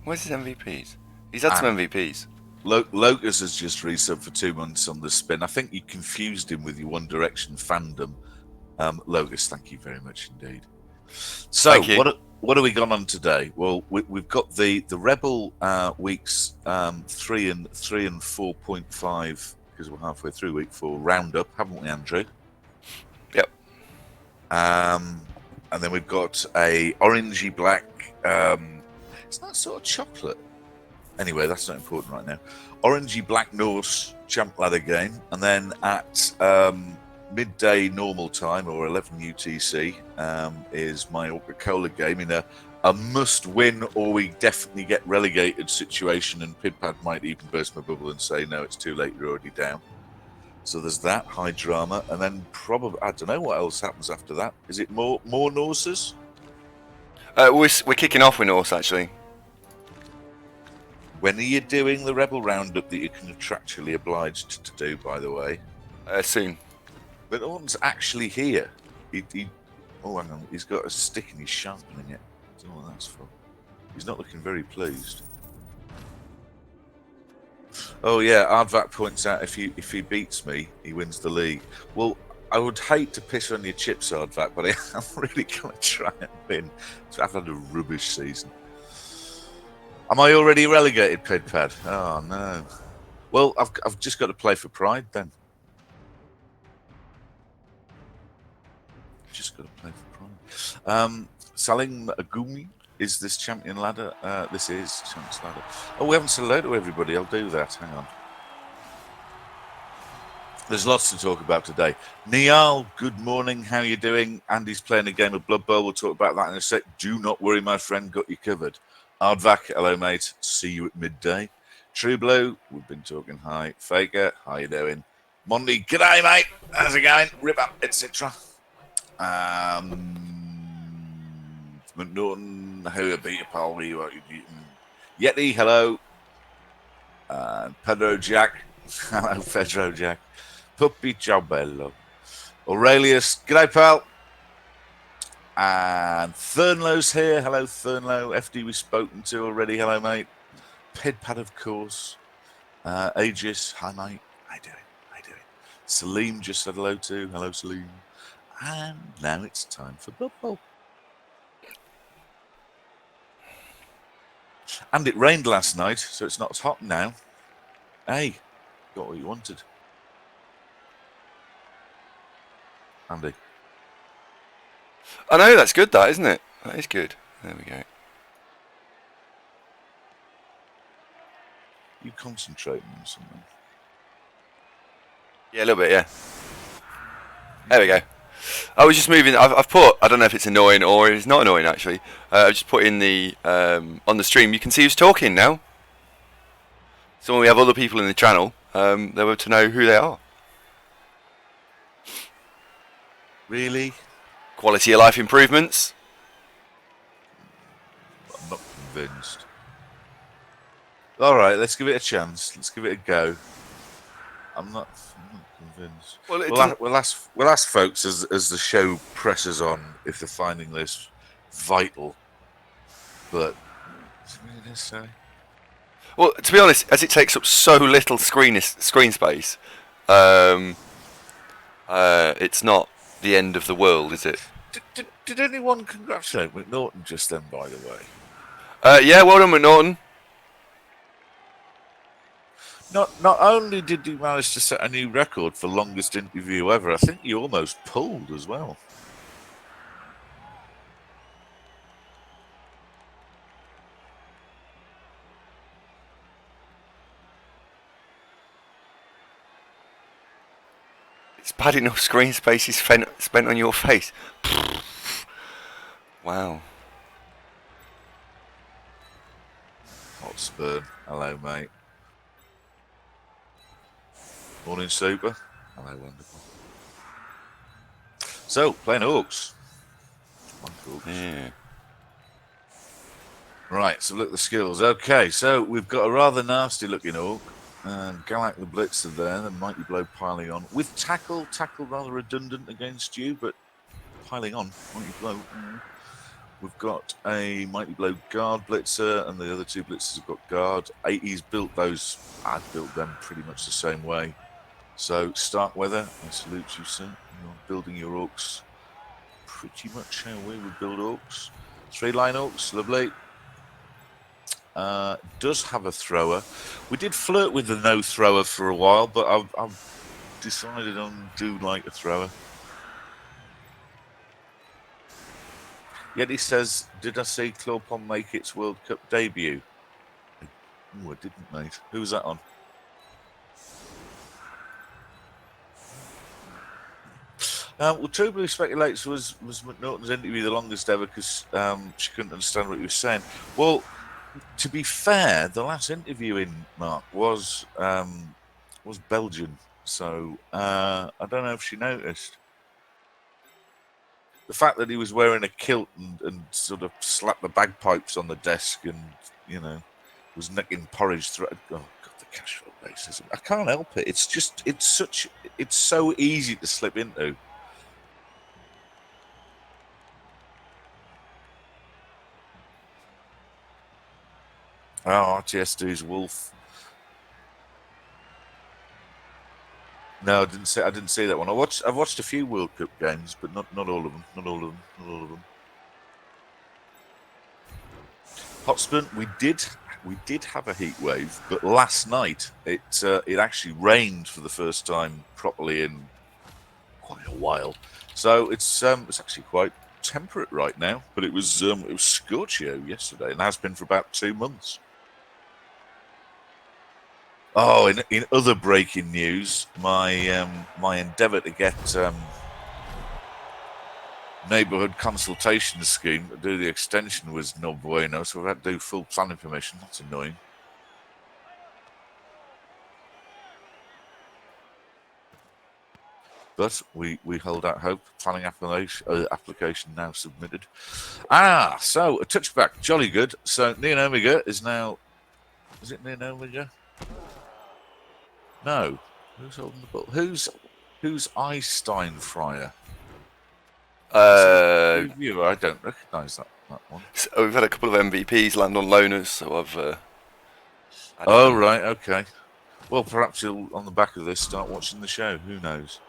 Where's his MVPs? He's had some MVPs. Locus has just resubbed for 2 months on the spin. I think you confused him with your One Direction fandom. Locus, thank you very much indeed. So, Thank you. what have we gone on today? Well, we've got the Rebel weeks 3 and 4.5 because we're halfway through week 4 roundup, haven't we, Andrew? Yep. And then we've got a orangey black. It's that sort of chocolate. Anyway, that's not important right now. Orangey black Norse champ ladder game, and then at midday normal time or 11 UTC is my Coca-Cola game in a must-win or we definitely get relegated situation, and Pidpad might even burst my bubble and say, no, it's too late, you're already down. So there's that, high drama, and then probably, I don't know what else happens after that. Is it more Norses? We're kicking off with Norse, actually. When are you doing the Rebel Roundup that you're contractually obliged to do, by the way? Soon. But Orton's actually here. Oh, hang on. He's got a stick and he's sharpening it. I don't know what that's for. He's not looking very pleased. Oh, yeah. Aardvac points out if he beats me, he wins the league. Well, I would hate to piss on your chips, Aardvac, but I'm really going to try and win. So I've had a rubbish season. Am I already relegated, Pidpad? Oh, no. Well, I've just got to play for pride, then. Just got to play for pride. Salim Agumi, is this champion ladder? This is Champions Ladder. Oh, we haven't said hello to everybody. I'll do that. Hang on. There's lots to talk about today. Niall, good morning. How are you doing? Andy's playing a game of Blood Bowl. We'll talk about that in a sec. Do not worry, my friend. Got you covered. Aardvac, hello, mate. See you at midday. True Blue, we've been talking. Hi. Faker, how you doing? Monday, g'day, mate. How's it going? Rip up, etc. McNaughton, how are you, pal? Yeti, hello. Pedro Jack, hello, Pedro Jack. Puppy Ciao Aurelius, g'day, pal. And Thurnlow's here. Hello, Thurnlow. FD we've spoken to already. Hello, mate. Pedpad, of course. Aegis, hi, mate. How you doing? Salim just said hello to. Hello, Salim. And now it's time for Blood Bowl. And it rained last night, so it's not as hot now. Hey, got what you wanted. Andy. I know, that's good, that, isn't it? That is good. There we go. You concentrating on something? Yeah, a little bit, yeah. There we go. I was just moving. I've put. I don't know if it's annoying or it's not annoying actually. I just put in the on the stream. You can see who's talking now. So when we have other people in the channel, they were to know who they are. Really? Quality of life improvements. I'm not convinced. All right, let's give it a chance. Let's give it a go. I'm not convinced. Well, we'll ask folks as the show presses on if they're finding this vital. But is it really necessary? Well, to be honest, as it takes up so little screen space, it's not the end of the world, is it? Did anyone congratulate McNaughton just then, by the way? Yeah, well done, McNaughton. Not only did you manage to set a new record for longest interview ever, I think you almost pulled as well. It's bad enough screen space is spent on your face. Wow. Hot Spurn. Hello, mate. Morning, Super. Hello, wonderful. So, playing Orcs. Yeah. Right, so look at the skills. Okay, so we've got a rather nasty looking Orc. Galak the Blitzer there, the Mighty Blow piling on. With Tackle rather redundant against you, but piling on. Mighty Blow. We've got a Mighty Blow Guard Blitzer, and the other two Blitzers have got Guard. He's built those. I've built them pretty much the same way. So, Starkweather, I salute you, sir. You're building your Orcs pretty much how we would build Orcs. 3-line Orcs, lovely. Does have a thrower. We did flirt with the no thrower for a while, but I've decided on do like a thrower. Yet he says, did I see Clawpon make its World Cup debut? Oh, I didn't, mate. Who was that on? Well, Trubley speculates was McNaughton's interview the longest ever because she couldn't understand what he was saying. Well, to be fair, the last interview in Mark was Belgian, so I don't know if she noticed. The fact that he was wearing a kilt and sort of slapped the bagpipes on the desk and, you know, was necking porridge through. Oh, God, the cash flow racism. I can't help it. It's so easy to slip into. Oh, RTS2's Wolf. No, I didn't see that one. I've watched a few World Cup games, but not all of them. Not all of them. Hotspur, we did have a heat wave, but last night it actually rained for the first time properly in quite a while. So it's actually quite temperate right now, but it was scorchio yesterday, and has been for about 2 months. Oh, in other breaking news, my my endeavour to get neighbourhood consultation scheme to do the extension was no bueno, so we've had to do full planning permission. That's annoying. But we hold out hope. Planning application now submitted. So a touchback, jolly good. So Neon Omega is now. Is it Neon Omega? No. Who's holding the ball? Who's Einstein Fryer? Reviewer, I don't recognise that one. So we've had a couple of MVPs land on loaners, so I've. Oh right, okay. Well, perhaps you'll, on the back of this, start watching the show. Who knows?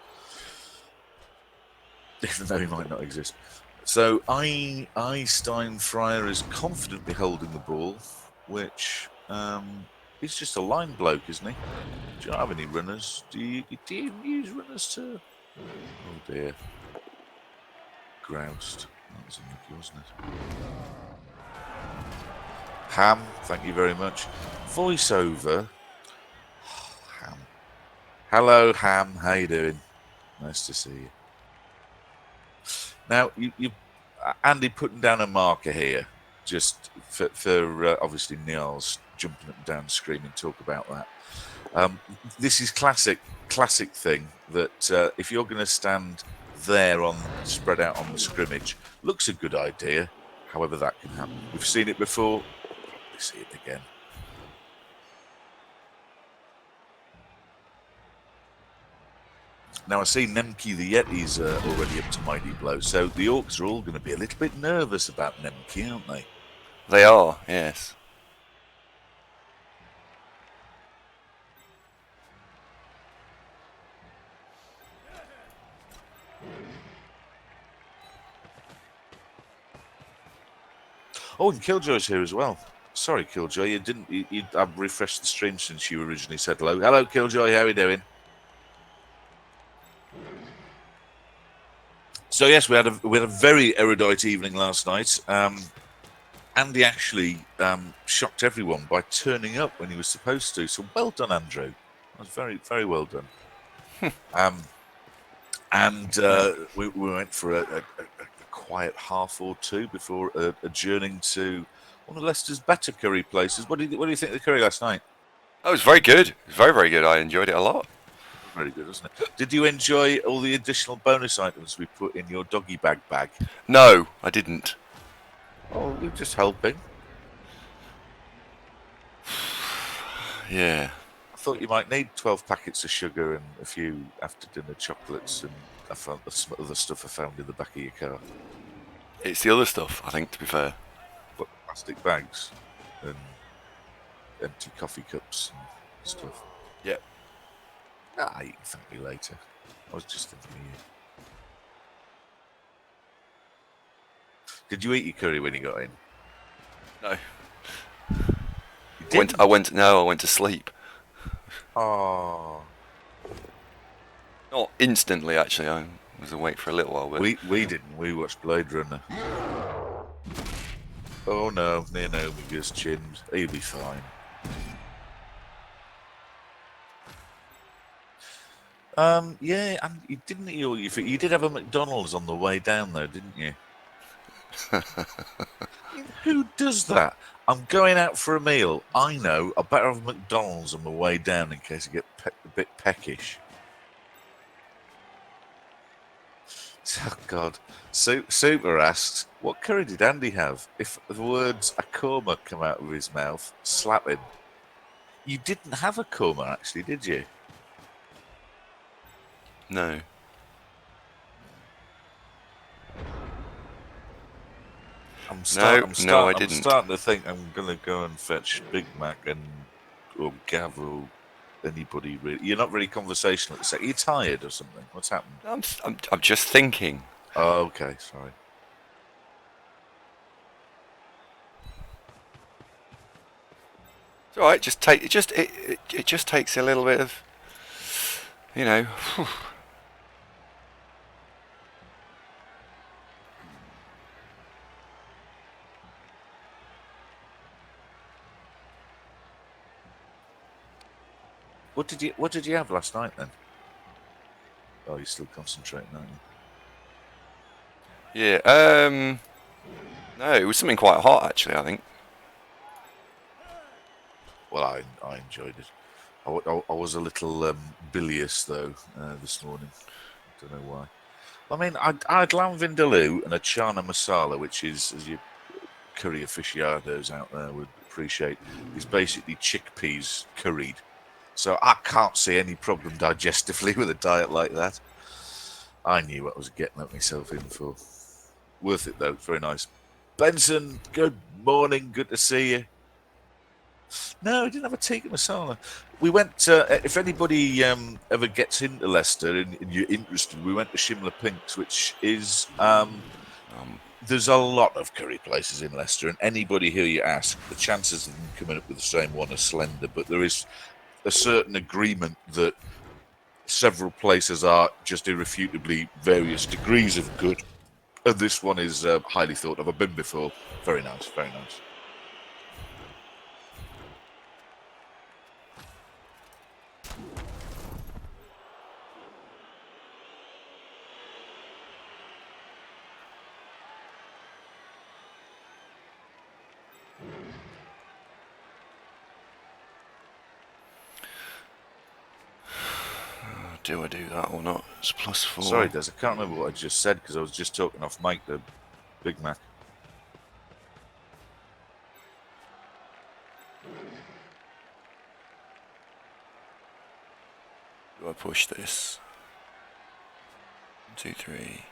Even though he might not exist. So Einstein Fryer is confidently holding the ball, which he's just a line bloke, isn't he? Do you have any runners? Do you use runners to? Oh dear. Groused. That was unlucky, wasn't it? Ham, thank you very much. Voiceover. Oh, Ham. Hello, Ham. How you doing? Nice to see you. Now, you Andy putting down a marker here, just for obviously Niall's jumping up and down, screaming, talk about that. This is classic thing that if you're going to stand there spread out on the scrimmage, looks a good idea. However, that can happen. We've seen it before. We'll probably see it again. Now, I see Nemki the Yeti's already up to mighty blow, so the Orcs are all going to be a little bit nervous about Nemki, aren't they? They are, yes. Oh, and Killjoy's here as well. Sorry, Killjoy, I've refreshed the stream since you originally said hello. Hello, Killjoy, how are you doing? So yes, we had a very erudite evening last night. Andy actually shocked everyone by turning up when he was supposed to. So well done, Andrew. That was very, very well done. We went for a quiet half or two before adjourning to one of Leicester's better curry places. What do you think of the curry last night? Oh, it was very good. It was very, very good. I enjoyed it a lot. Very good, wasn't it? Did you enjoy all the additional bonus items we put in your doggy bag? No, I didn't. Oh, we're just helping. Yeah. I thought you might need 12 packets of sugar and a few after dinner chocolates and some other stuff I found in the back of your car. It's the other stuff, I think, to be fair. What, plastic bags and empty coffee cups and stuff. Yeah. Ah, you can thank me later. I was just thinking of you. Did you eat your curry when you got in? No. You didn't? I went to sleep. Oh. Not instantly, actually. I was awake for a little while, but We didn't. We watched Blade Runner. Oh no, Naomi gets chinned. He'll be fine. Yeah, and you didn't eat all your food. You did have a McDonald's on the way down, though, didn't you? Who does that? I'm going out for a meal. I know. I better have McDonald's on the way down in case I get a bit peckish. Oh God. Super asks, what curry did Andy have? If the words akoma come out of his mouth, slap him. You didn't have a korma, actually, did you? no. I'm I didn't. starting to think I'm gonna go and fetch Big Mac or Gav or anybody really. You're not really conversational. Are you tired or something? What's happened? I'm just thinking. Oh, okay, sorry. It's all right. It just takes a little bit of, you know. What did you have last night then? Oh, you're still concentrating, aren't you? Yeah. No, it was something quite hot, actually. I think. Well, I enjoyed it. I was a little bilious though this morning. I don't know why. I mean, I had lamb vindaloo and a chana masala, which is, as you curry aficionados out there would appreciate, is basically chickpeas curried. So I can't see any problem digestively with a diet like that. I knew what I was getting myself in for. Worth it though, it's very nice. Benson, good morning, good to see you. No, we didn't have a tikka masala. We went. If anybody ever gets into Leicester and you're interested, we went to Shimla Pinks, which is there's a lot of curry places in Leicester, and anybody who you ask, the chances of them coming up with the same one are slender. But there is a certain agreement that several places are just irrefutably various degrees of good, and this one is highly thought of. I've been before. Very nice, very nice. Do I do that or not? It's +4. Sorry, Des, I can't remember what I just said because I was just talking off mic to Big Mac. Do I push this? 1, 2, 3.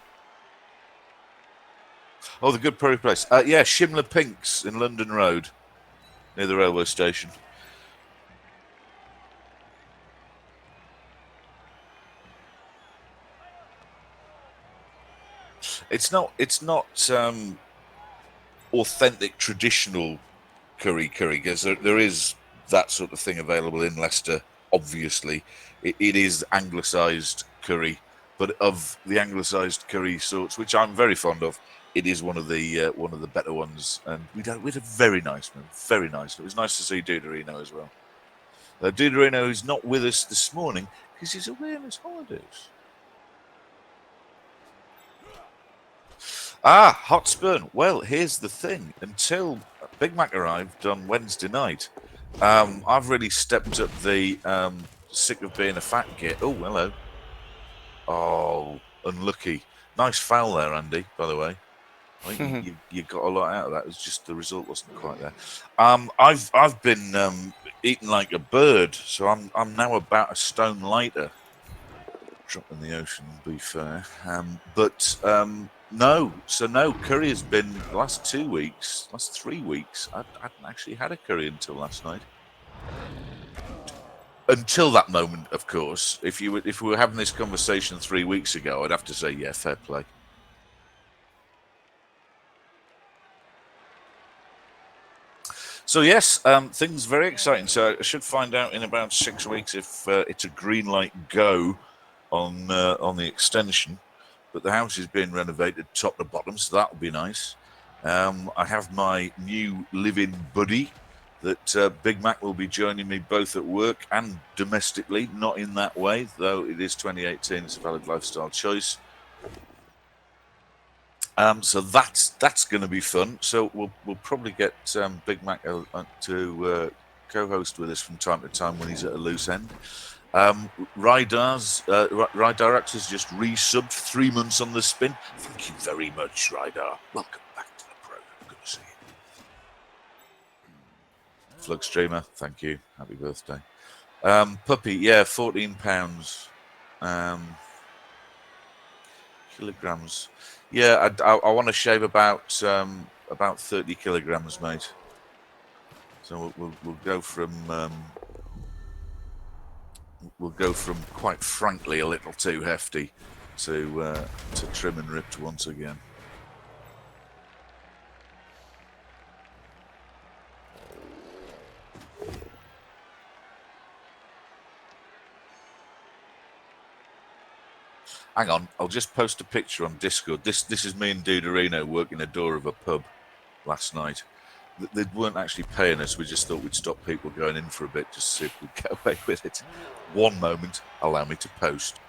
Oh, the good Prairie place. Yeah, Shimla Pinks in London Road, near the railway station. It's not authentic traditional curry because there is that sort of thing available in Leicester. Obviously, it is anglicised curry, but of the anglicised curry sorts, which I'm very fond of, it is one of the better ones. And we had a very nice one, very nice. It was nice to see Duderino as well. Duderino is not with us this morning because he's away on his holidays. Ah, Hotspur. Well, here's the thing. Until Big Mac arrived on Wednesday night, I've really stepped up the sick of being a fat git. Oh, hello. Oh, unlucky. Nice foul there, Andy, by the way. I think you got a lot out of that. It was just the result wasn't quite there. I've been eating like a bird, so I'm now about a stone lighter. Drop in the ocean, be fair. But No, so no, curry has been the last 2 weeks, last 3 weeks. I hadn't actually had a curry until last night. Until that moment, of course. If we were having this conversation 3 weeks ago, I'd have to say, yeah, fair play. So yes, things very exciting. So I should find out in about 6 weeks if it's a green light go on the extension. But the house is being renovated top to bottom, so that'll be nice. I have my new live-in buddy that Big Mac will be joining me both at work and domestically. Not in that way, though. It is 2018; it's a valid lifestyle choice. So that's going to be fun. So we'll probably get Big Mac to co-host with us from time to time when he's at a loose end. Rydarx has just resubbed 3 months on the spin. Thank you very much, Rydar. Welcome back to the program. Good to see you. Flug Streamer, thank you. Happy birthday. Puppy, yeah, £14. Kilograms. Yeah, I want to shave about 30 kilograms, mate. So we'll go from quite frankly a little too hefty to trim and ripped once again. Hang on, I'll just post a picture on Discord. This is me and Duderino working a door of a pub last night. They weren't actually paying us. We just thought we'd stop people going in for a bit just to see if we'd get away with it. One moment, allow me to post.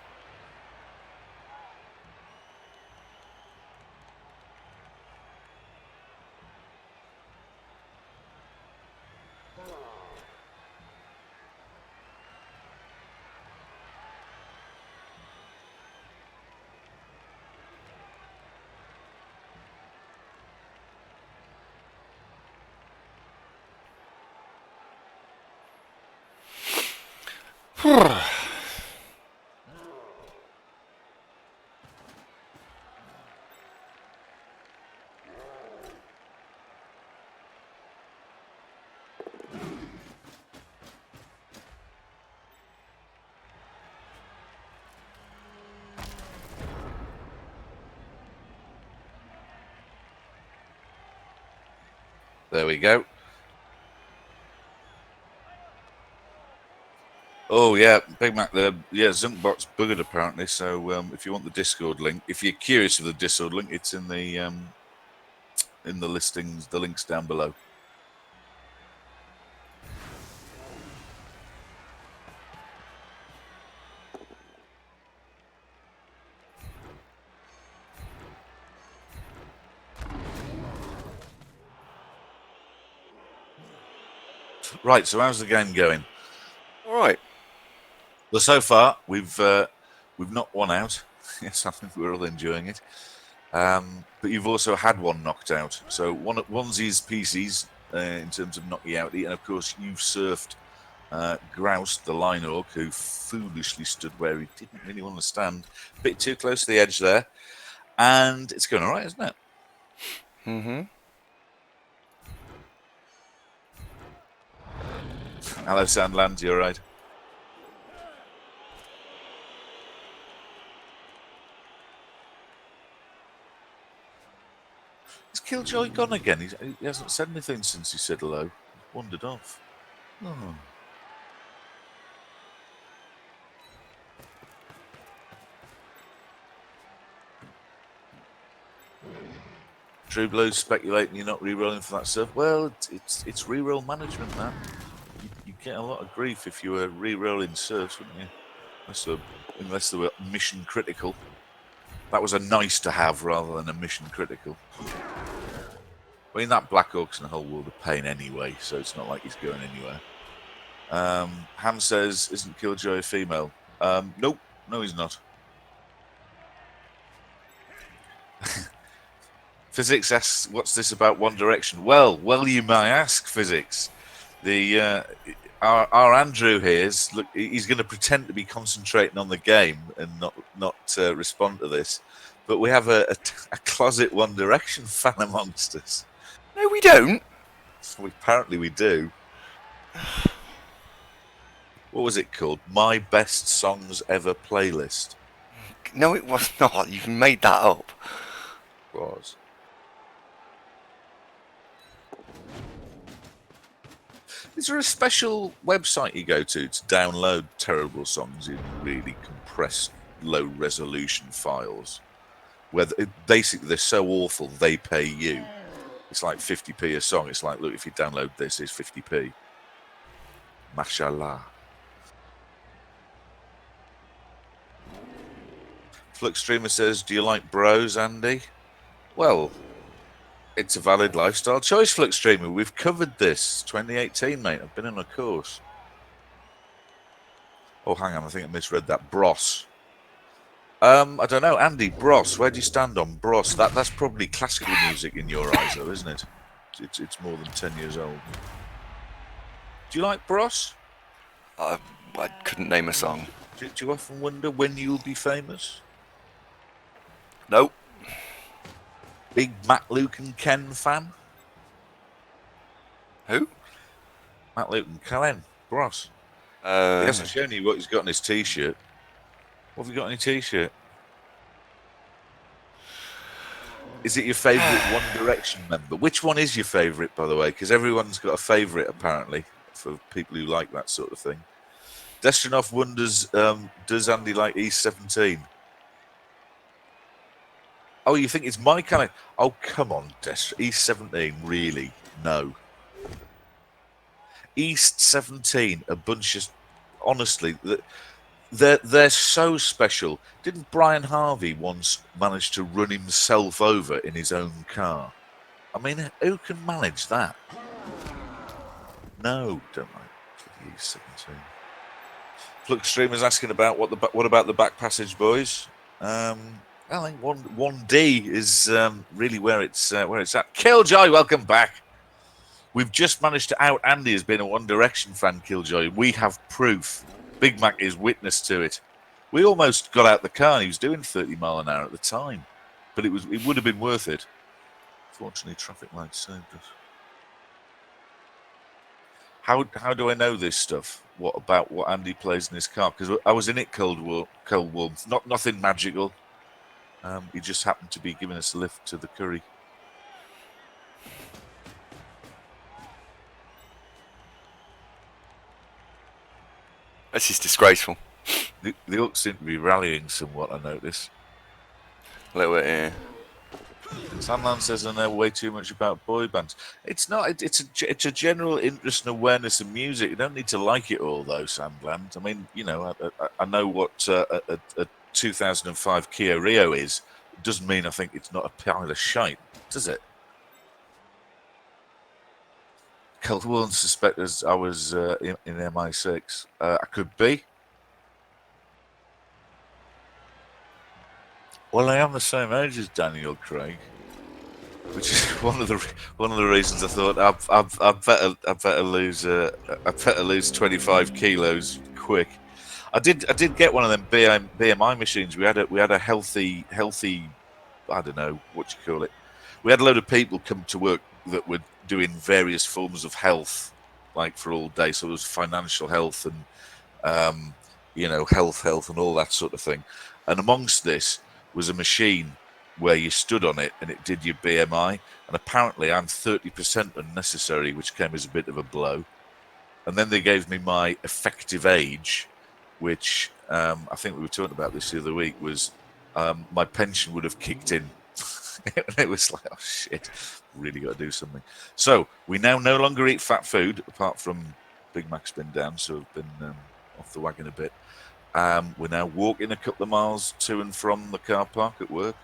There we go. Oh yeah, Big Mac. Zunkbot's buggered apparently. So if you want the Discord link, if you're curious of the Discord link, it's in the listings, the links down below. Right. So how's the game going? All right. Well, so far we've knocked one out. Yes, I think we're all enjoying it. But you've also had one knocked out. So one's his PCs in terms of knocking out, and of course you've surfed Grouse, the line orc, who foolishly stood where he didn't really want to stand, a bit too close to the edge there, and it's going all right, isn't it? Mm-hmm. Hello, Sandland, you all right? Is Killjoy gone again? He hasn't said anything since he said hello. He's wandered off. Oh. True Blues speculating you're not re-rolling for that stuff. Well, it's re-roll management, man. You get a lot of grief if you were re-rolling serfs, wouldn't you? Unless they were mission critical. That was a nice to have rather than a mission critical. I mean, that Black Orc's in a whole world of pain anyway, so it's not like he's going anywhere. Ham says, isn't Killjoy a female? Nope. No, he's not. Physics asks, what's this about One Direction? Well, you may ask, Physics. Our Andrew here he's going to pretend to be concentrating on the game and not respond to this. but we have a closet One Direction fan amongst us. No, we don't. Apparently we do. What was it called? My Best Songs Ever playlist. No, it was not. You've made that up. Was. Is there a special website you go to download terrible songs in really compressed, low-resolution files? Where basically they're so awful, they pay you. It's like 50p a song. It's like, look, if you download this, it's 50p. Mashallah. Flux Streamer says, do you like bros, Andy? Well, it's a valid lifestyle choice, Flux Streamer. We've covered this. 2018, mate. I've been on a course. Oh, hang on. I think I misread that. Bros. I don't know. Andy, Bros. Where do you stand on Bros? That's probably classical music in your eyes, though, isn't it? It's more than 10 years old. Do you like Bros? I couldn't name a song. Do you often wonder when you'll be famous? Nope. Big Matt, Luke and Ken fan? Who? Matt, Luke and Ken. Bros. He Uh, hasn't shown you what he's got on his T-shirt. What have you got on your T-shirt? Is it your favourite One Direction member? Which one is your favourite, by the way? Because everyone's got a favourite, apparently, for people who like that sort of thing. Destronov wonders, does Andy like E17? Oh, you think it's my kind of... Oh, come on, E17, really? No. East 17, a bunch of... Honestly, they're so special. Didn't Brian Harvey once manage to run himself over in his own car? I mean, who can manage that? No, don't like East 17. Flux Streamer's asking about what about the back passage, boys? I think 1D is really where it's at. Killjoy, welcome back. We've just managed to out Andy as being a One Direction fan, Killjoy. We have proof. Big Mac is witness to it. We almost got out the car and he was doing 30 mile an hour at the time. But it would have been worth it. Fortunately, traffic lights saved us. How do I know this stuff? What about what Andy plays in his car? Because I was in it cold warm. Nothing magical. He just happened to be giving us a lift to the curry. this is disgraceful. The Orcs seem to be rallying somewhat, I notice. A little bit, yeah. Sandland says I know way too much about boy bands. It's not. It's a general interest and awareness of music. You don't need to like it all, though, Sandland. I mean, you know, I know what a 2005 Kia Rio is. It doesn't mean I think it's not a pile of shite, does it? Cold Warren suspects I was in MI6. I could be. Well, I am the same age as Daniel Craig, which is one of the reasons I thought I better lose 25 kilos quick. I did get one of them BMI machines. We had a healthy I don't know what you call it. We had a load of people come to work that were doing various forms of health, like for all day. So it was financial health and you know, health and all that sort of thing. And amongst this was a machine where you stood on it and it did your BMI. And apparently I'm 30% unnecessary, which came as a bit of a blow. And then they gave me my effective age, which I think we were talking about this the other week, was my pension would have kicked in. And it was like, oh shit, really got to do something. So we now no longer eat fat food, apart from Big Mac's been down, so I've been off the wagon a bit. We're now walking a couple of miles to and from the car park at work.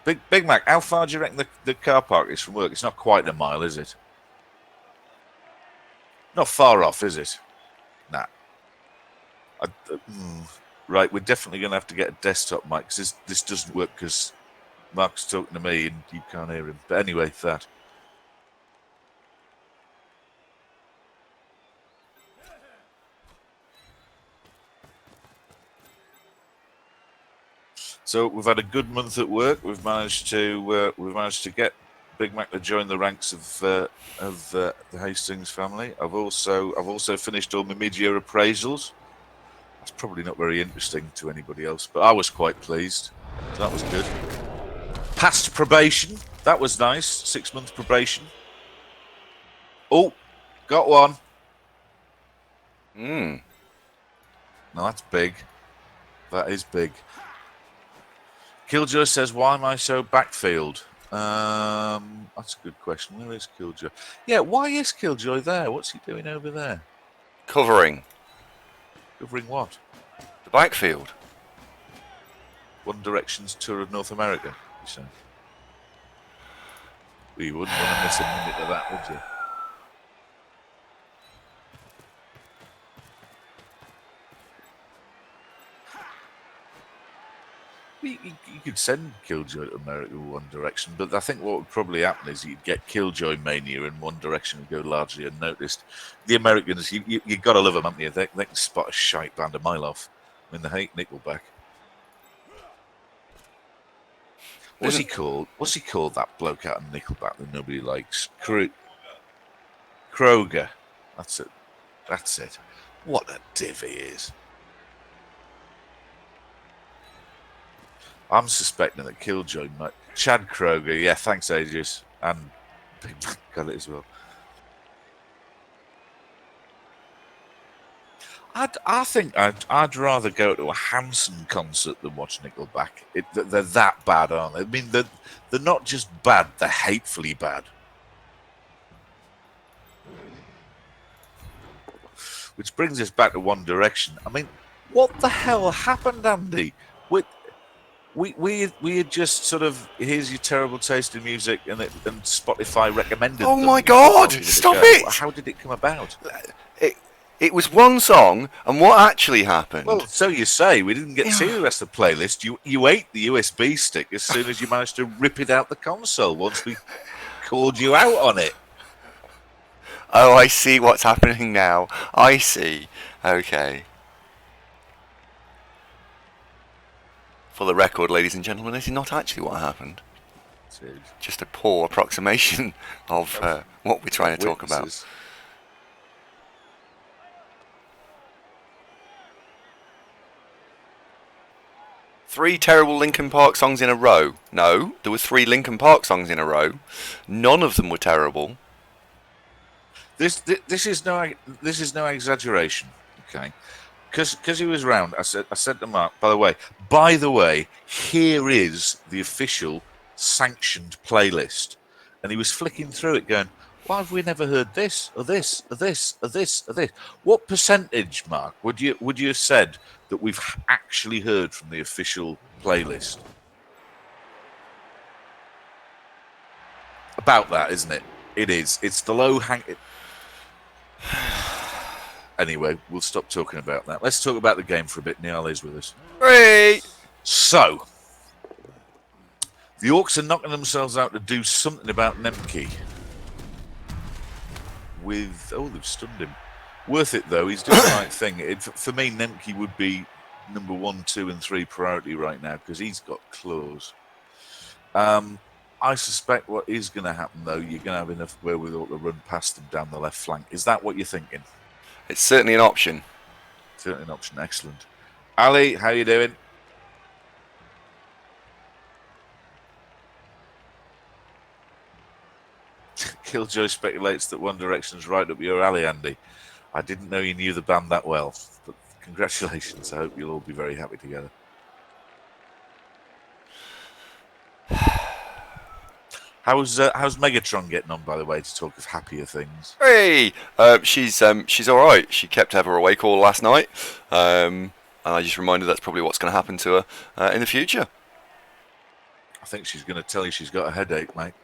Big Mac, how far do you reckon the car park is from work? It's not quite a mile, is it? Not far off, is it? Nah. Right, we're definitely going to have to get a desktop mic because this doesn't work because Mark's talking to me and you can't hear him. But anyway, that. So we've had a good month at work. We've managed to get Big Mac to join the ranks of the Hastings family. I've also finished all my mid-year appraisals. That's probably not very interesting to anybody else, but I was quite pleased. So that was good. Passed probation. That was nice. 6 months probation. Oh, got one. Mm. No, that's big. That is big. Killjoy says, "Why am I so backfield?" That's a good question. Where is Killjoy? Yeah, why is Killjoy there? What's he doing over there? Covering Covering what? the backfield. One Direction's tour of North America, you say? Well, you wouldn't want to miss a minute of that, would you? You could send Killjoy to America with One Direction, but I think what would probably happen is you'd get Killjoy mania and One Direction would go largely unnoticed. The Americans, you got to love them, haven't you? They can spot a shite band a mile off. I mean, they hate Nickelback. What's he called? What's he called, that bloke out of Nickelback that nobody likes? Kroger. That's it. That's it. What a div he is. I'm suspecting that Killjoy might... Chad Kroger, yeah, thanks, Aegis. And Big Mac got it as well. I think I'd rather go to a Hanson concert than watch Nickelback. They're that bad, aren't they? I mean, they're not just bad, they're hatefully bad. Which brings us back to One Direction. I mean, what the hell happened, Andy? We had just sort of, here's your terrible taste in music, and Spotify recommended Oh them. my God! Stop it! How did it come about? It was one song, and what actually happened? Well, so you say. We didn't get to see the rest of the playlist. You ate the USB stick as soon as you managed to rip it out the console once we called you out on it. Oh, I see what's happening now. I see. Okay. For the record, ladies and gentlemen, this is not actually what happened. Just a poor approximation of what we're trying to talk about. 3 terrible Linkin Park songs in a row. No, there were 3 Linkin Park songs in a row. None of them were terrible. This is no exaggeration, okay? Because he was round. I said to Mark, by the way, here is the official sanctioned playlist, and he was flicking through it, going, "Why have we never heard this or this or this or this or this?" What percentage, Mark, would you have said that we've actually heard from the official playlist? About that, isn't it? It is. It's the low hang. Anyway, we'll stop talking about that. Let's talk about the game for a bit. Niale's with us. Great. So, the Orcs are knocking themselves out to do something about Nemke. They've stunned him. Worth it, though. He's doing the right thing. For me, Nemke would be number 1, 2, and 3 priority right now because he's got claws. I suspect what is going to happen, though, you're going to have enough wherewithal to run past them down the left flank. Is that what you're thinking? It's certainly an option. Certainly an option. Excellent. Ali, how you doing? Killjoy speculates that One Direction's right up your alley, Andy. I didn't know you knew the band that well, but congratulations. I hope you'll all be very happy together. How's Megatron getting on, by the way, to talk of happier things? Hey, she's all right. She kept Ever awake all last night, and I just reminded that's probably what's going to happen to her in the future. I think she's going to tell you she's got a headache, mate.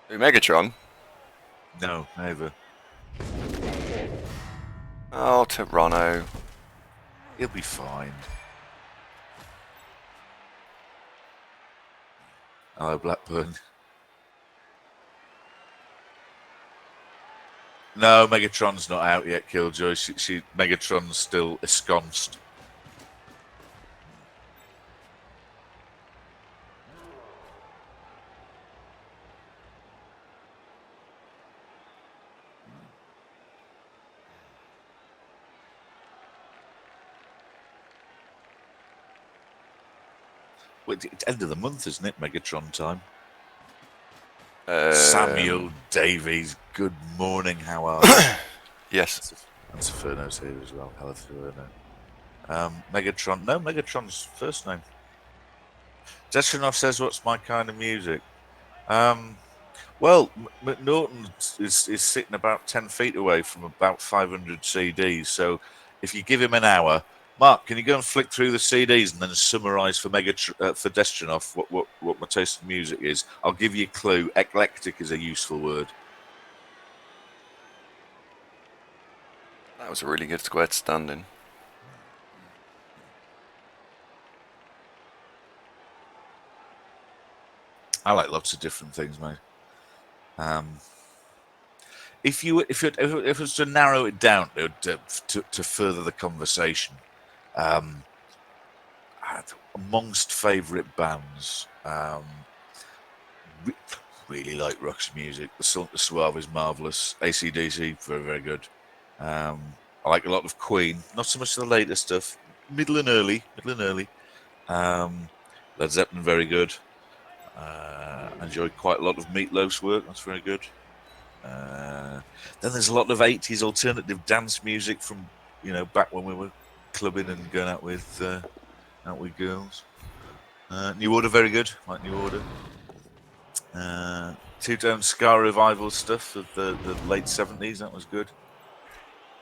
Who, Megatron? No, never. Oh, Toronto. He'll be fine. Hello, Blackburn. No, Megatron's not out yet, Killjoy. Megatron's still ensconced. Well, it's end of the month, isn't it? Megatron time. Um, Samuel Davies, good morning. How are you? Yes. And Inferno's here as well. Hello, Inferno. Megatron. No, Megatron's first name. Destronov says, "What's my kind of music?" Well, McNaughton is sitting about 10 feet away from about 500 CDs. So if you give him an hour, Mark, can you go and flick through the CDs and then summarise for Destronov what my taste of music is? I'll give you a clue. Eclectic is a useful word. That was a really good squared standing. I like lots of different things, mate. If it was to narrow it down to further the conversation, amongst favourite bands, really like Rock's music. The Silk the Suave is marvellous. AC/DC, very, very good. I like a lot of Queen, not so much the later stuff. Middle and early. Led Zeppelin, very good. Enjoyed quite a lot of Meatloaf's work. That's very good. Then there's a lot of 80s alternative dance music from back when we were clubbing and going out with girls. New Order, very good. Like New Order. Two Tone Ska revival stuff of the late 70s. That was good.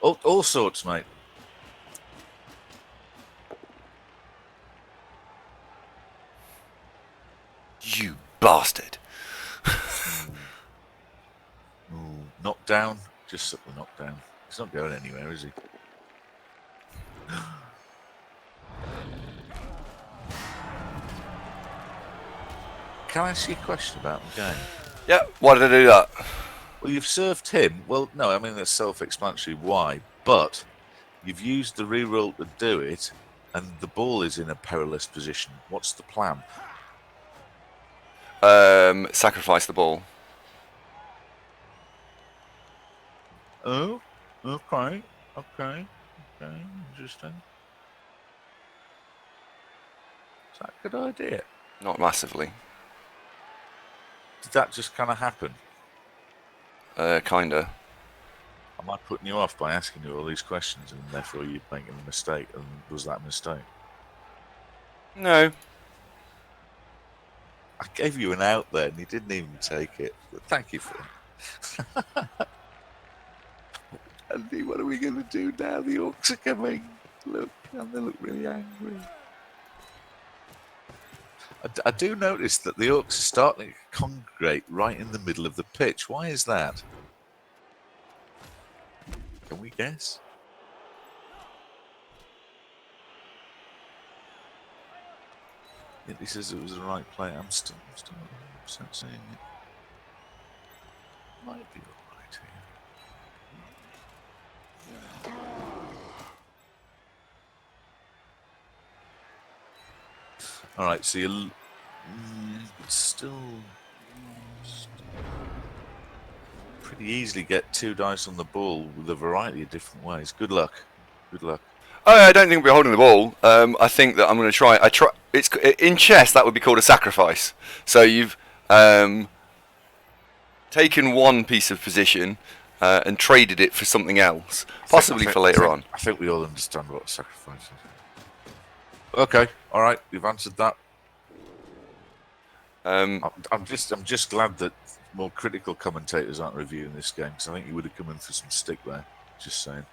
All sorts, mate. You bastard. Knockdown. Just subtle knockdown. He's not going anywhere, is he? Can I ask you a question about the game? Yeah, why did I do that? Well, you've served him. Well, no, I mean, that's self-explanatory why. But you've used the reroll to do it, and the ball is in a perilous position. What's the plan? Sacrifice the ball. Oh, okay. Interesting. Is that a good idea? Not massively. Did that just kind of happen? Kinda. Am I putting you off by asking you all these questions and therefore you're making a mistake? And was that a mistake? No. I gave you an out there and you didn't even take it. But thank you for it. Andy, what are we going to do now? The Orcs are coming. Look, and they look really angry. I do notice that the Orcs are starting to congregate right in the middle of the pitch. Why is that? Can we guess? Yeah, he says it was the right play. I'm still not saying it. Might be all right here. All right, so you still pretty easily get 2 dice on the ball with a variety of different ways. Good luck. Oh, I don't think we're holding the ball. I think that I'm going to try. It's in chess. That would be called a sacrifice. So you've taken one piece of position and traded it for something else, possibly for later on. I think we all understand what a sacrifice is. Okay, all right, you've answered that. I'm just glad that more critical commentators aren't reviewing this game, because I think you would have come in for some stick there. Just saying.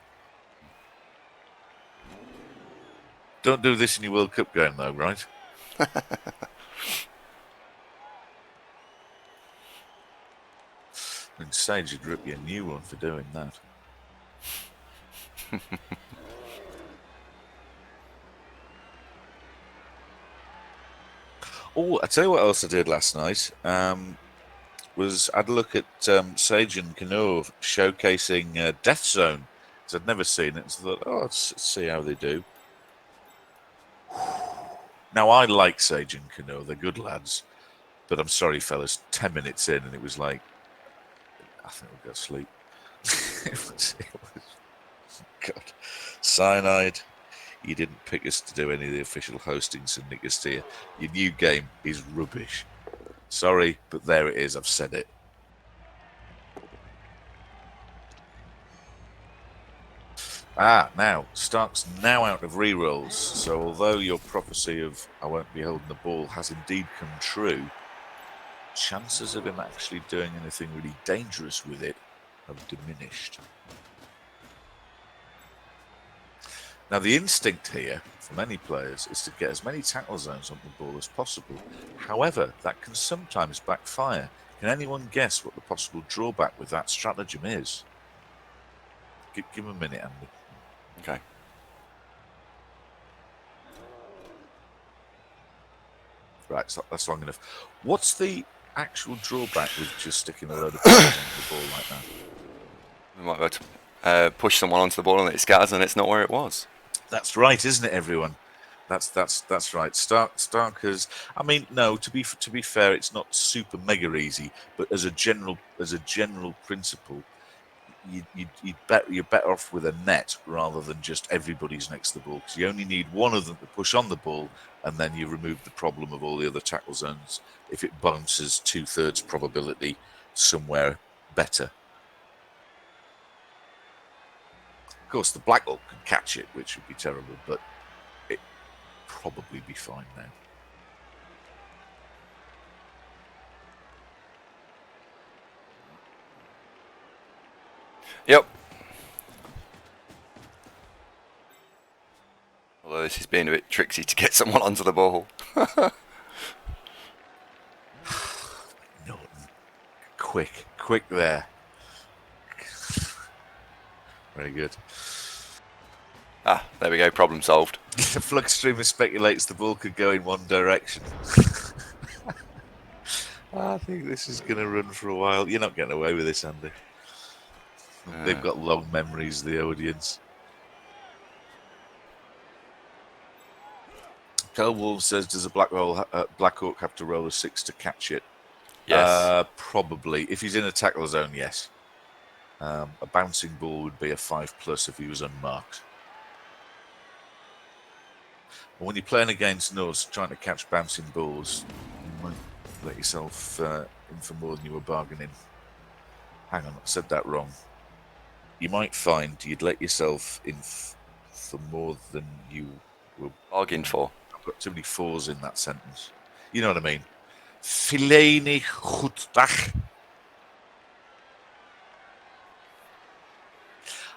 Don't do this in your World Cup game, though, right? And Sage would rip you a new one for doing that. Oh, I tell you what else I did last night. Was I had a look at Sage and Kano showcasing Death Zone, because I'd never seen it. So I thought, let's see how they do. Now, I like Sage and Kano. They're good lads. But I'm sorry, fellas, 10 minutes in, and it was like, I think we'll go to sleep. it was, God. Cyanide. You didn't pick us to do any of the official hostings in Nicosia. Your new game is rubbish. Sorry, but there it is. I've said it. Now, Stark's now out of rerolls, so although your prophecy of I won't be holding the ball has indeed come true, chances of him actually doing anything really dangerous with it have diminished. Now, the instinct here for many players is to get as many tackle zones on the ball as possible. However, that can sometimes backfire. Can anyone guess what the possible drawback with that stratagem is? Give him a minute, Andy. Okay. Right, so that's long enough. What's the actual drawback with just sticking a load of players onto the ball like that? We might be able to push someone onto the ball and it scatters and it's not where it was. That's right, isn't it, everyone? That's right. Stark has. I mean, no. To be fair, it's not super mega easy, but as a general principle, you're better off with a net rather than just everybody's next to the ball, because you only need one of them to push on the ball, and then you remove the problem of all the other tackle zones if it bounces 2/3 probability somewhere better. Of course, the Black Orc can catch it, which would be terrible, but it probably be fine now. Yep. Although this is being a bit tricksy to get someone onto the ball. Norton. Quick there. Very good. There we go, problem solved. The Flux Streamer speculates the ball could go in one direction. I think this is going to run for a while. You're not getting away with this, Andy. They've got long memories, the audience. Cold Wolf says, does a Black Orc have to roll a 6 to catch it? Yes. Probably. If he's in a tackle zone, yes. A bouncing ball would be a 5+ if he was unmarked. And when you're playing against Norse, trying to catch bouncing balls, you might let yourself in for more than you were bargaining. Hang on, I said that wrong. You might find you'd let yourself in for more than you were Bargained for. I've got too many fours in that sentence. You know what I mean? Fileini chutdach.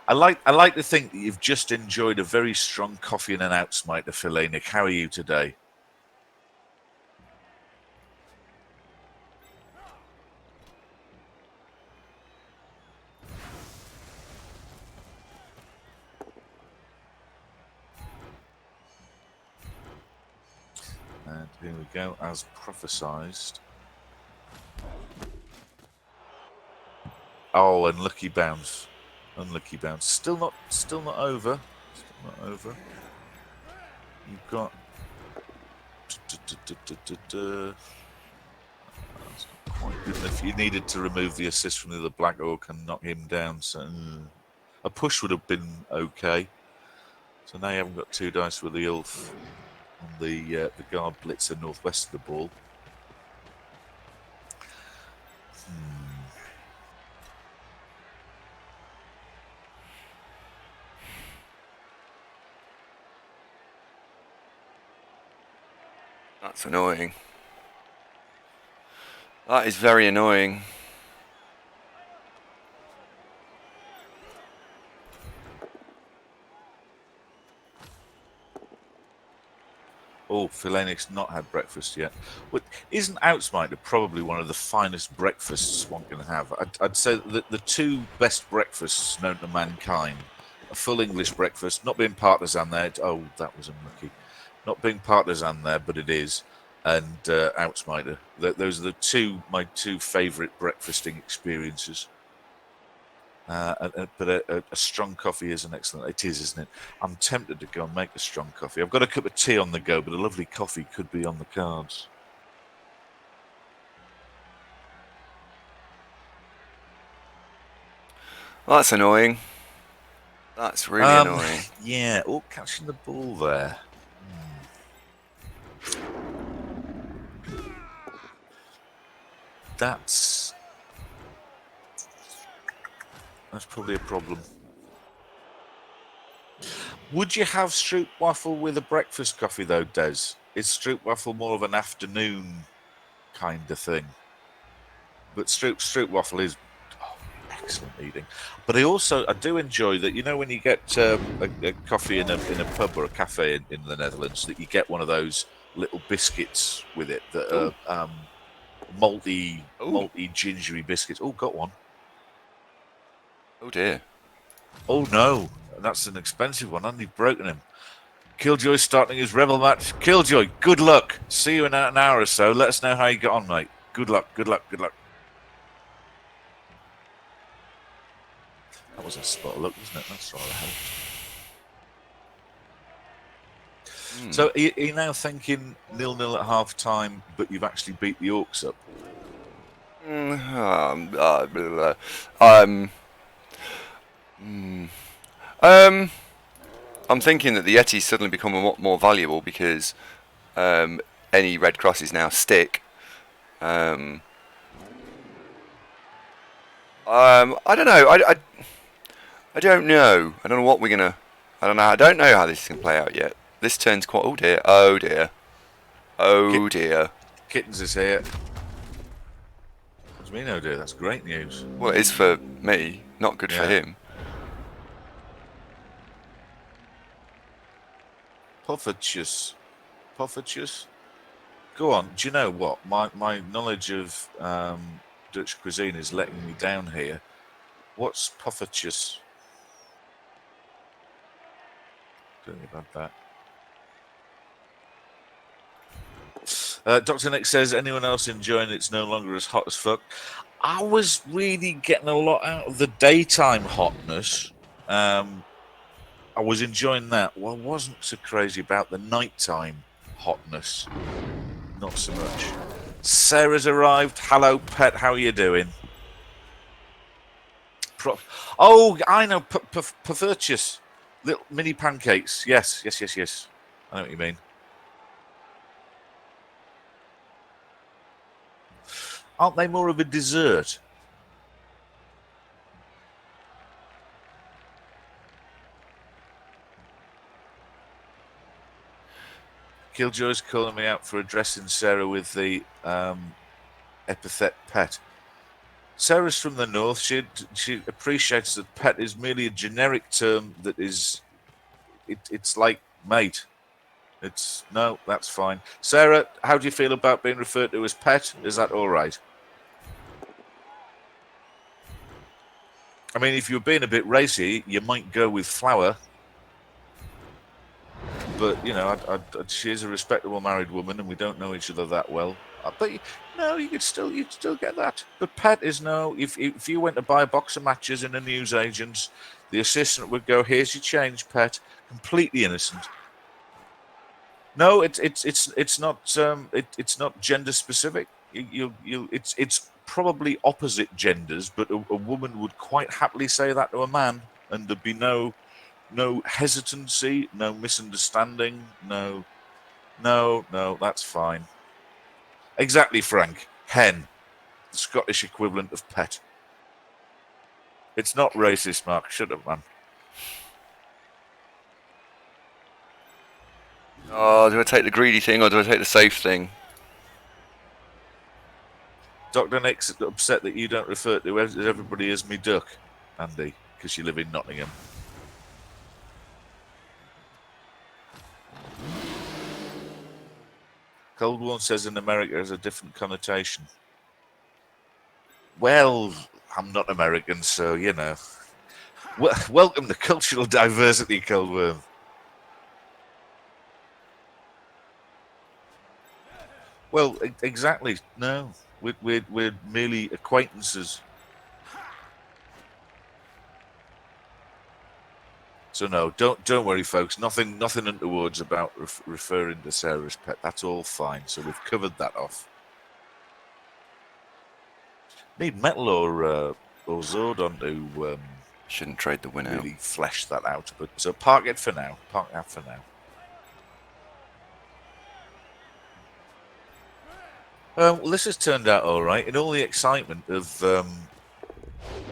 I like to think that you've just enjoyed a very strong coffee and an outsmite, Filenik. How are you today? And here we go, as prophesized. Oh, unlucky bounce. Unlucky bounce. Still not over. Still not over. You've got. That's not quite good enough. You needed to remove the assist from the other Black Orc and knock him down. So a push would have been okay. So now you haven't got 2 dice with the Ulf on the guard blitzer northwest of the ball. That's annoying. That is very annoying. Oh, Philenik's not had breakfast yet. But isn't Outsmiter probably one of the finest breakfasts one can have? I'd say that the 2 best breakfasts known to mankind: a full English breakfast, not being partisan there. Oh, that was unlucky. Not being partisan there, but it is. And Outsmiter. Those are my two favourite breakfasting experiences. But a strong coffee is an excellent. It is, isn't it? I'm tempted to go and make a strong coffee. I've got a cup of tea on the go, but a lovely coffee could be on the cards. Well, that's annoying. That's really annoying. Yeah. Oh, catching the ball there. That's probably a problem. Would you have stroopwafel with a breakfast coffee though, Des? Is stroopwafel more of an afternoon kind of thing? But stroopwafel is excellent eating. But I do enjoy that. You know, when you get a coffee in a pub or a cafe in the Netherlands, that you get one of those little biscuits with it that are malty gingery biscuits. Oh, got one. Oh dear. Oh no, that's an expensive one. And you've broken him. Killjoy's starting his rebel match. Killjoy, good luck. See you in an hour or so. Let us know how you get on, mate. Good luck, good luck, good luck. That was a spot of luck, wasn't it? That's rather helped. So are you now thinking 0-0 at half time, but you've actually beat the Orcs up? I'm thinking that the Yeti's suddenly become a lot more valuable because any red crosses now stick. I don't know. I don't know. I don't know what we're gonna. I don't know. I don't know how this is gonna play out yet. This turn's quite. Oh dear. Oh dear. Oh dear. Kittens is here. What do you mean, oh dear? That's great news. Well, it is for me. Not good for him. Puffertjes. Puffertjes? Go on. Do you know what? My knowledge of Dutch cuisine is letting me down here. What's puffertjes? Don't think about that. Dr. Nick says, anyone else enjoying It's No Longer As Hot As Fuck? I was really getting a lot out of the daytime hotness. I was enjoying that. Well, I wasn't so crazy about the nighttime hotness. Not so much. Sarah's arrived. Hello, pet. How are you doing? Oh, I know. Puffertjes. Little mini pancakes. Yes. I know what you mean. Aren't they more of a dessert? Killjoy's calling me out for addressing Sarah with the epithet pet. Sarah's from the north. She appreciates that pet is merely a generic term that is. It's like mate. No, that's fine. Sarah, how do you feel about being referred to as pet? Is that all right? I mean, if you're being a bit racy, you might go with flower. But you know, she is a respectable married woman, and we don't know each other that well. But no, you'd still get that. But pet is no. If you went to buy a box of matches in a newsagent's, the assistant would go, "Here's your change, pet." Completely innocent. No, it's not gender specific. It's probably opposite genders, but a woman would quite happily say that to a man, and there'd be no hesitancy, no misunderstanding, no, that's fine. Exactly, Frank. Hen, the Scottish equivalent of pet. It's not racist, Mark. Shut up, man. Oh, do I take the greedy thing or do I take the safe thing? Dr. Nick's upset that you don't refer to everybody as me duck, Andy, because you live in Nottingham. Cold War says in America has a different connotation. Well, I'm not American, so, you know. Welcome to cultural diversity, Cold Worm. Well, exactly. No, we're merely acquaintances. So no, don't worry, folks. Nothing untowards about referring to Sarah's pet. That's all fine. So we've covered that off. Need Metal or Zordon to Shouldn't trade the win out. really flesh that out. But so park it for now. Park that for now. Well, this has turned out all right. In all the excitement of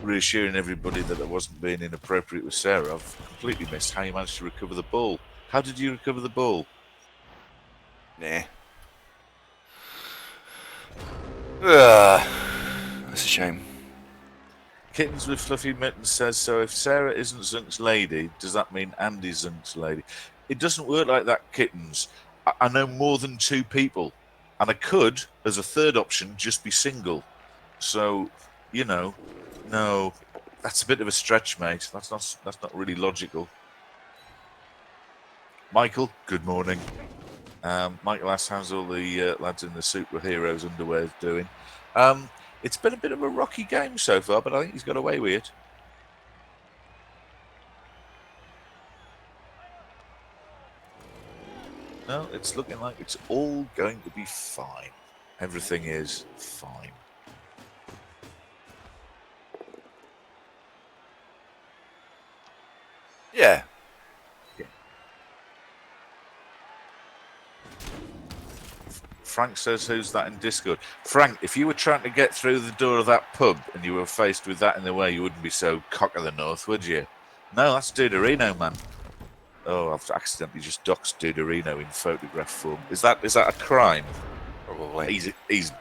reassuring everybody that I wasn't being inappropriate with Sarah, I've completely missed how you managed to recover the ball. How did you recover the ball? Nah. That's a shame. Kittens with Fluffy Mittens says, so if Sarah isn't Zunk's lady, does that mean Andy's Zunk's lady? It doesn't work like that, Kittens. I know more than 2 people. And I could, as a third option, just be single. So, you know, no, that's a bit of a stretch, mate. That's not really logical. Michael, good morning. Michael asks, how's all the lads in the superheroes underwear doing? It's been a bit of a rocky game so far, but I think he's got away with it. No, it's looking like it's all going to be fine. Everything is fine. Yeah. Frank says, who's that in Discord? Frank, if you were trying to get through the door of that pub and you were faced with that in the way, you wouldn't be so cock of the north, would you? No, that's Duderino, man. Oh, I've accidentally just doxed Duderino in photograph form. Is that a crime? Probably. He's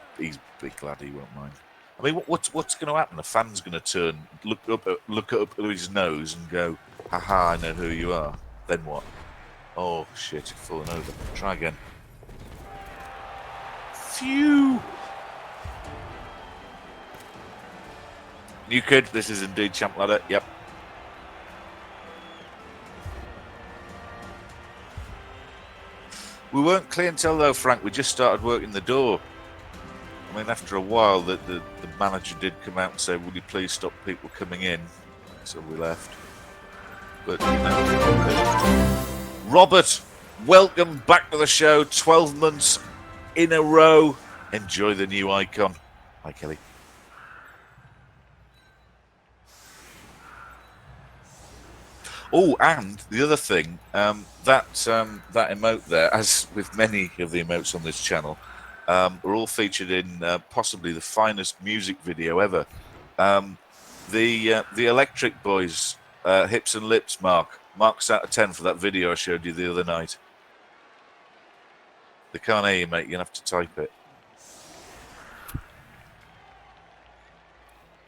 big glad he won't mind. I mean, what's going to happen? A fan's going to turn, look up at his nose and go, "Haha, I know who you are." Then what? Oh shit, you've fallen over. Try again. Phew. New kid, this is indeed Champ Ladder. Yep. We weren't clientele though, Frank. We just started working the door. I mean, after a while, the manager did come out and say, "Would you please stop people coming in?" So we left. But you know, Robert, welcome back to the show. 12 months in a row. Enjoy the new icon. Hi, Kelly. Oh, and the other thing, that emote there, as with many of the emotes on this channel, are all featured in possibly the finest music video ever. The Electric Boys, Hips and Lips, marks out of 10 for that video I showed you the other night. They can't hear you, mate. You're going to have to type it.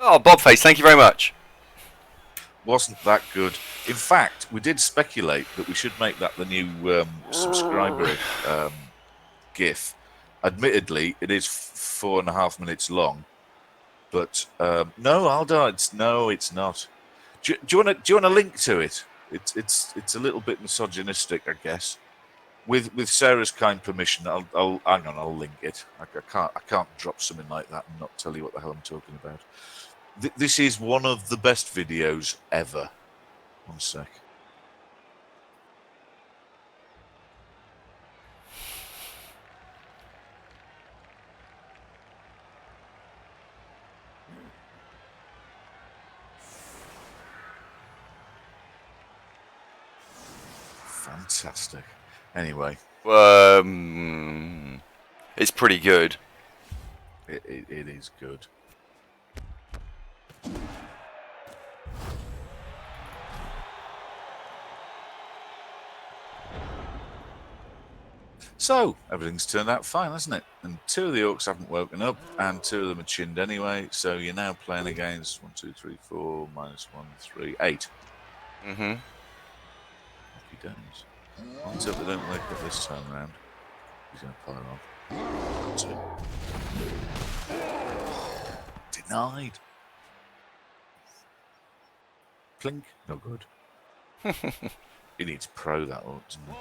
Oh, Bobface, thank you very much. Wasn't that good. In fact, we did speculate that we should make that the new subscriber GIF. Admittedly, it is 4.5 minutes long, but no, no, it's not. Do you want to link to it? It's a little bit misogynistic, I guess. With Sarah's kind permission, I'll hang on. I'll link it. I can't drop something like that and not tell you what the hell I'm talking about. This is one of the best videos ever. One sec. Fantastic. Anyway. It's pretty good. It is good. So, everything's turned out fine, hasn't it? And 2 of the Orcs haven't woken up, and 2 of them are chinned anyway, so you're now playing against 1, 2, 3, 4, -1, 3, 8. Mm-hmm. Happy days. Let's hope they don't wake up this time around. He's going to fire on. 2. Denied. Plink. No good. He needs pro, that Orc, doesn't he?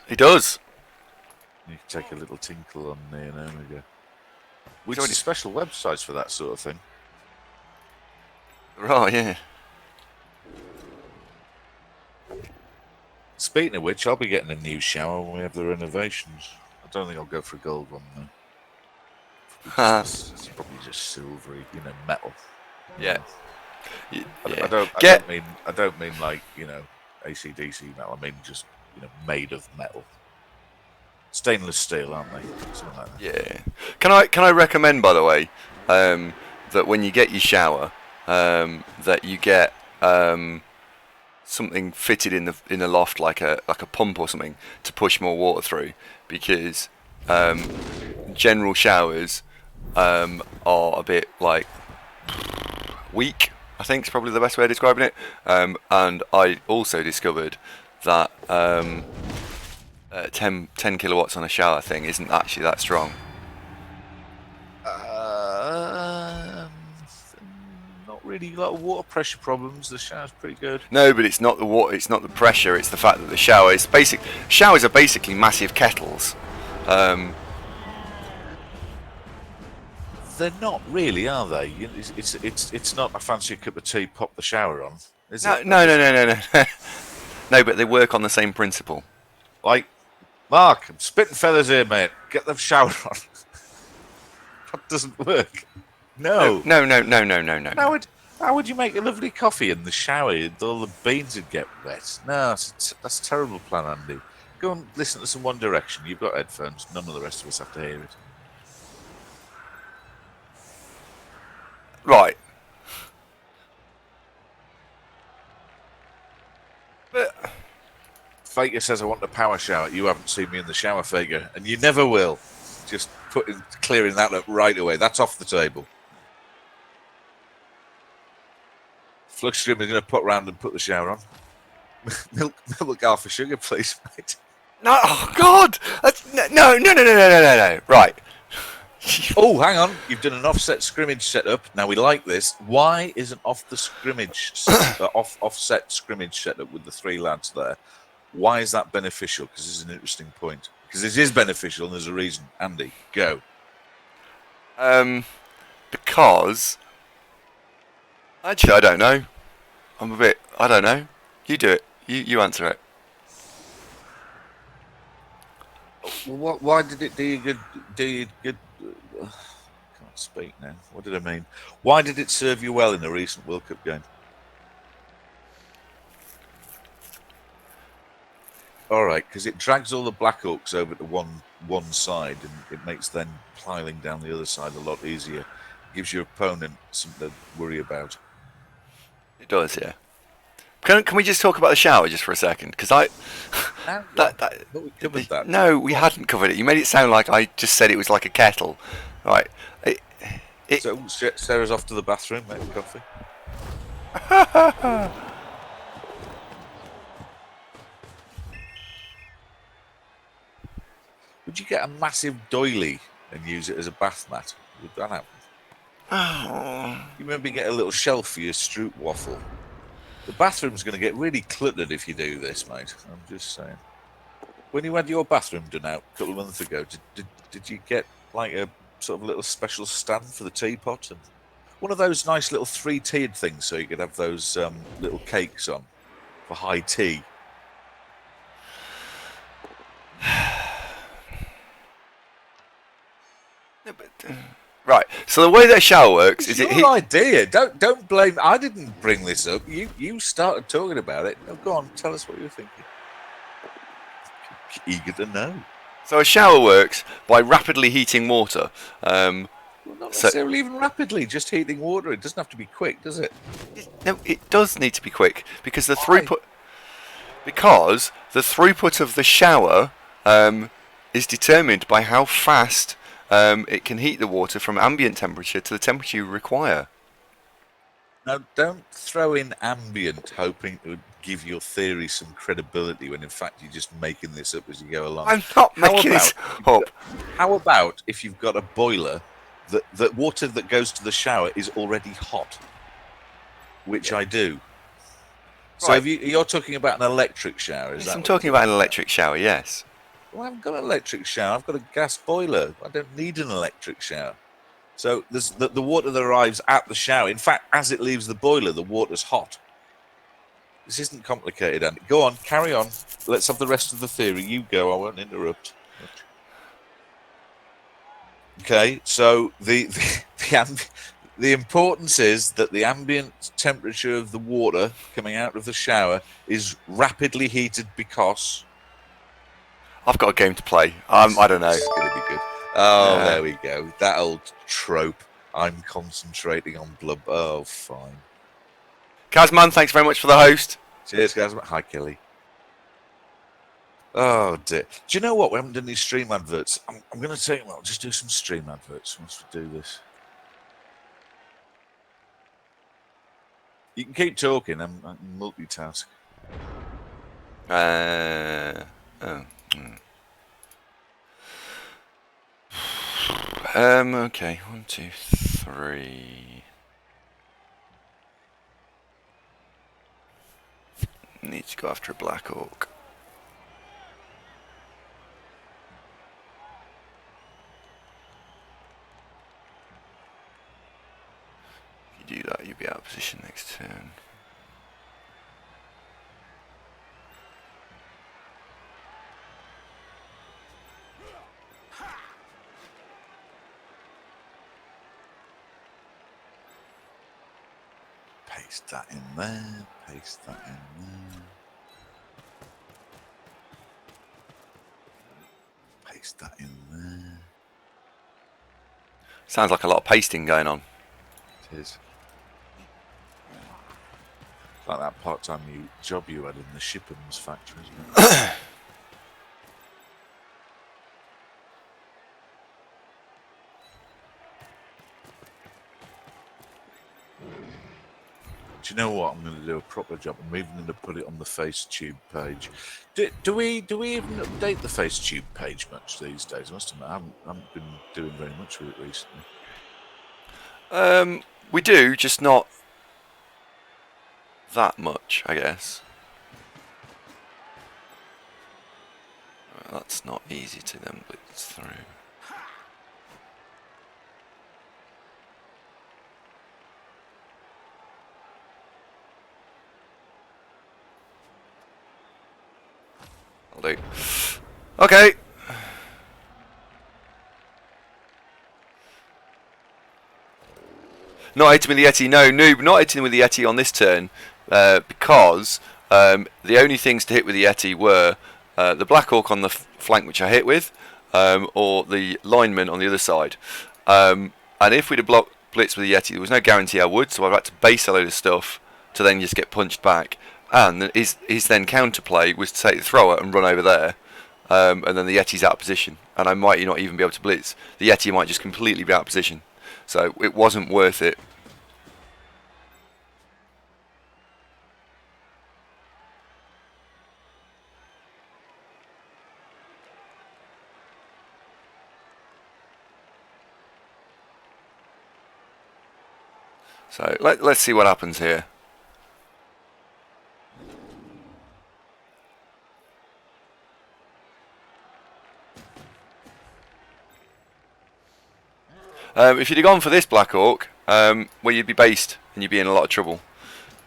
He does. You can take a little tinkle on the Omega. Which is special websites for that sort of thing. Right, yeah. Speaking of which, I'll be getting a new shower when we have the renovations. I don't think I'll go for a gold one, though. It's probably just silvery, metal. Yeah. Yeah. Get. I don't mean like AC/DC metal. I mean just made of metal, stainless steel, aren't they? Something like that. Yeah. Can I recommend, by the way, that when you get your shower, that you get something fitted in the loft, like a pump or something, to push more water through, because general showers are a bit like weak. I think is probably the best way of describing it. And I also discovered that 10 kilowatts on a shower thing isn't actually that strong. Not really a lot of water pressure problems. The shower's pretty good. No, but it's not the water. It's not the pressure. It's the fact that the shower is basic. Showers are basically massive kettles. They're not really, are they? It's not a fancy cup of tea. Pop the shower on. Is it? No. No, but they work on the same principle. Like, Mark, I'm spitting feathers here, mate. Get the shower on. That doesn't work. No. No. How would you make a lovely coffee in the shower? All the beans would get wet. No, that's a terrible plan, Andy. Go and listen to some One Direction. You've got headphones. None of the rest of us have to hear it. Right. But Faker says I want a power shower. You haven't seen me in the shower, Faker, and you never will. Just clearing that up right away. That's off the table. Fluxstream is going to put round and put the shower on. milk half a sugar, please, mate. no, oh God! No. Right. Oh, hang on. You've done an offset scrimmage setup. Now we like this. Why is an offset scrimmage setup with the three lads there? Why is that beneficial? Because this is an interesting point. Because this is beneficial and there's a reason. Andy, go. Because actually, I don't know. I don't know. You do it. You answer it. Well, why did it do you good? Can't speak now. What did I mean? Why did it serve you well in a recent World Cup game? All right, because it drags all the Black Orcs over to one side, and it makes then piling down the other side a lot easier. Gives your opponent something to worry about. It does, yeah. Can we just talk about the shower just for a second? Because we covered that. No, we hadn't covered it. You made it sound like I just said it was like a kettle, right? So Sarah's off to the bathroom, making coffee. Would you get a massive doily and use it as a bath mat? Would that happen? You maybe get a little shelf for your stroop waffle. The bathroom's going to get really cluttered if you do this, mate. I'm just saying. When you had your bathroom done out a couple of months ago, did you get like a sort of little special stand for the teapot and one of those nice little 3-tiered things so you could have those little cakes on for high tea? Right. So the way that shower works is your idea. Don't blame. I didn't bring this up. You started talking about it. Now go on, tell us what you're thinking. Eager to know. So a shower works by rapidly heating water. Well, not necessarily even rapidly, just heating water. It doesn't have to be quick, does it? No, it does need to be quick because the throughput. Because the throughput of the shower is determined by how fast it can heat the water from ambient temperature to the temperature you require. Now, don't throw in ambient hoping it would give your theory some credibility when in fact you're just making this up as you go along. I'm not making this up. How about if you've got a boiler that water that goes to the shower is already hot, which I do. So Right. you're talking about an electric shower, is Yes, that? I'm talking about an electric shower, yes. Well, I haven't got an electric shower. I've got a gas boiler. I don't need an electric shower. So there's the water that arrives at the shower. In fact, as it leaves the boiler, the water's hot. This isn't complicated, Andy. Go on, carry on. Let's have the rest of the theory. You go. I won't interrupt. Okay, so the The importance is that the ambient temperature of the water coming out of the shower is rapidly heated because I've got a game to play. I don't know. this is going to be good. Oh, Yeah. there we go. That old trope. I'm concentrating on blub. Oh, fine. Kazman, thanks very much for the host. Cheers, guys. Hi, Kelly. Oh, dear. Do you know what? We haven't done any stream adverts. I'm going to tell you what, I'll just do some stream adverts once we do this. You can keep talking. I'm multitask. Okay, 1, 2, 3. Need to go after a black orc. If you do that, you'll be out of position next turn. Paste that in there. Paste that in there. Paste that in there. Sounds like a lot of pasting going on. It is. Like that part-time job you had in the Shippens factory, isn't it? Do you know what? I'm going to do a proper job. I'm even going to put it on the FaceTube page. Do we even update the FaceTube page much these days? I must admit, I haven't been doing very much with it recently. We do, just not that much, I guess. That's not easy to then blitz through. I'll do. Okay. Not hitting with the Yeti. No, noob, not hitting with the Yeti on this turn because the only things to hit with the Yeti were the Black Orc on the flank, which I hit with, or the lineman on the other side. And if we'd have blitzed with the Yeti, there was no guarantee I would, so I've had to base a load of stuff to then just get punched back. And his then counterplay was to take the thrower and run over there. And then the Yeti's out of position, and I might not even be able to blitz. The Yeti might just completely be out of position. So it wasn't worth it. So let's see what happens here. If you'd have gone for this Black Orc, well, you'd be based and you'd be in a lot of trouble.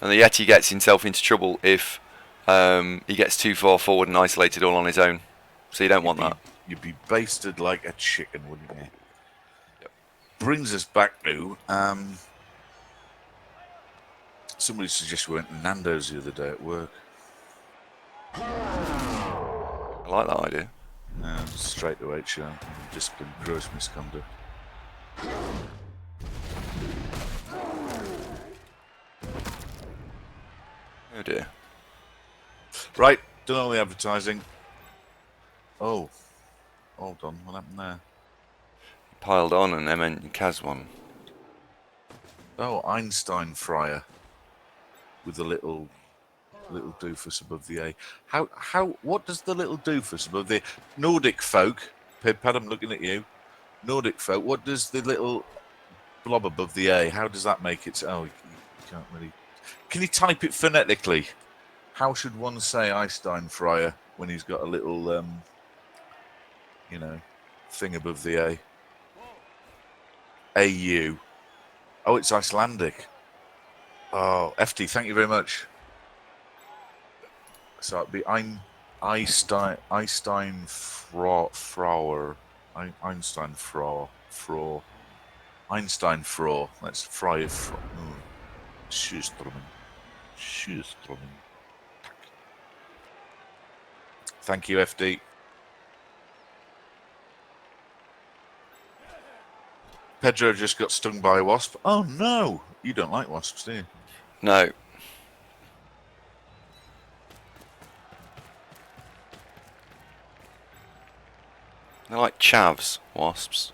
And the Yeti gets himself into trouble if he gets too far forward and isolated all on his own. So you don't want that. You'd be basted like a chicken, wouldn't you? Yep. Brings us back to somebody suggested we went to Nando's the other day at work. I like that idea. Straight to HR. Discipline, gross misconduct. Oh dear. Right, done all the advertising. Oh, hold on, what happened there? Piled on and then meant Kaz won. Oh, Einstein Friar with a little doofus above the A. What does the little doofus above the Nordic folk? Pad, I'm looking at you. Nordic folk. What does the little blob above the A? How does that make it? Oh, you can't really. Can you type it phonetically? How should one say Einstein Friar when he's got a little, thing above the A? AU. Oh, it's Icelandic. Oh, FT, thank you very much. So it'd be Einstein Frauer. Einstein Frau. Einstein Froh. Let's fry it. Schusterman. Schusterman. Thank you, FD. Pedro just got stung by a wasp. Oh no! You don't like wasps, do you? No. They're like chavs, wasps.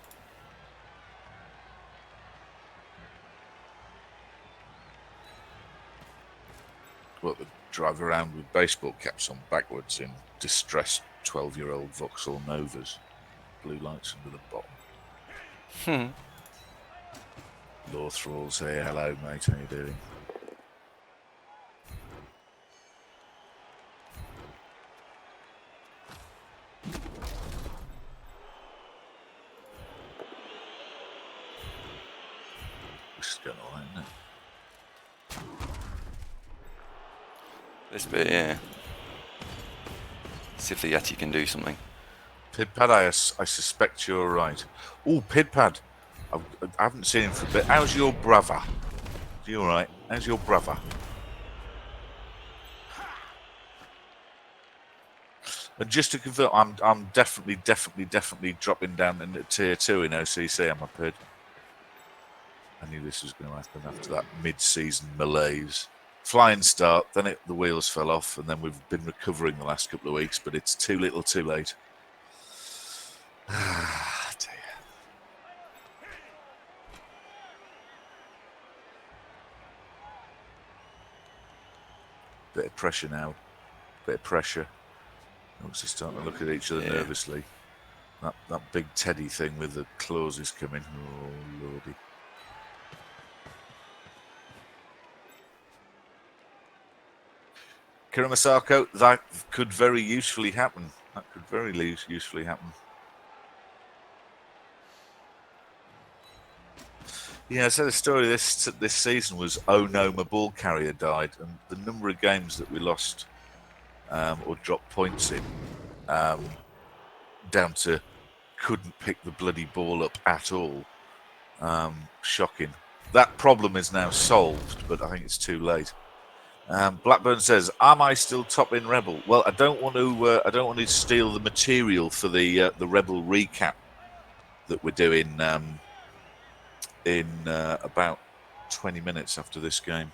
Well, they drive around with baseball caps on backwards in distressed 12-year-old Vauxhall Novas. Blue lights under the bottom. Lawthrall say hello, mate. How you doing? This is going all right, isn't it? This bit, yeah. See if the Yeti can do something. Pidpad, I suspect you're right. Oh, Pidpad. I haven't seen him for a bit. How's your brother? Is he all right? How's your brother? And just to confirm, I'm definitely dropping down into tier 2 in OCC. I'm a Pid. I knew this was going to happen after that mid-season malaise. Flying start, then the wheels fell off, and then we've been recovering the last couple of weeks, but it's too little too late. Ah, dear. Bit of pressure now. Bit of pressure. Orcs are starting to look at each other nervously. That big teddy thing with the claws is coming. Oh, lordy. Kiramasako, that could very usefully happen. That could very usefully happen. Yeah, I said the story this season was, oh no, my ball carrier died, and the number of games that we lost or dropped points in down to couldn't pick the bloody ball up at all. Shocking. That problem is now solved, but I think it's too late. Blackburn says, "Am I still top in Rebel?" Well, I don't want to steal the material for the Rebel recap that we're doing in about 20 minutes after this game.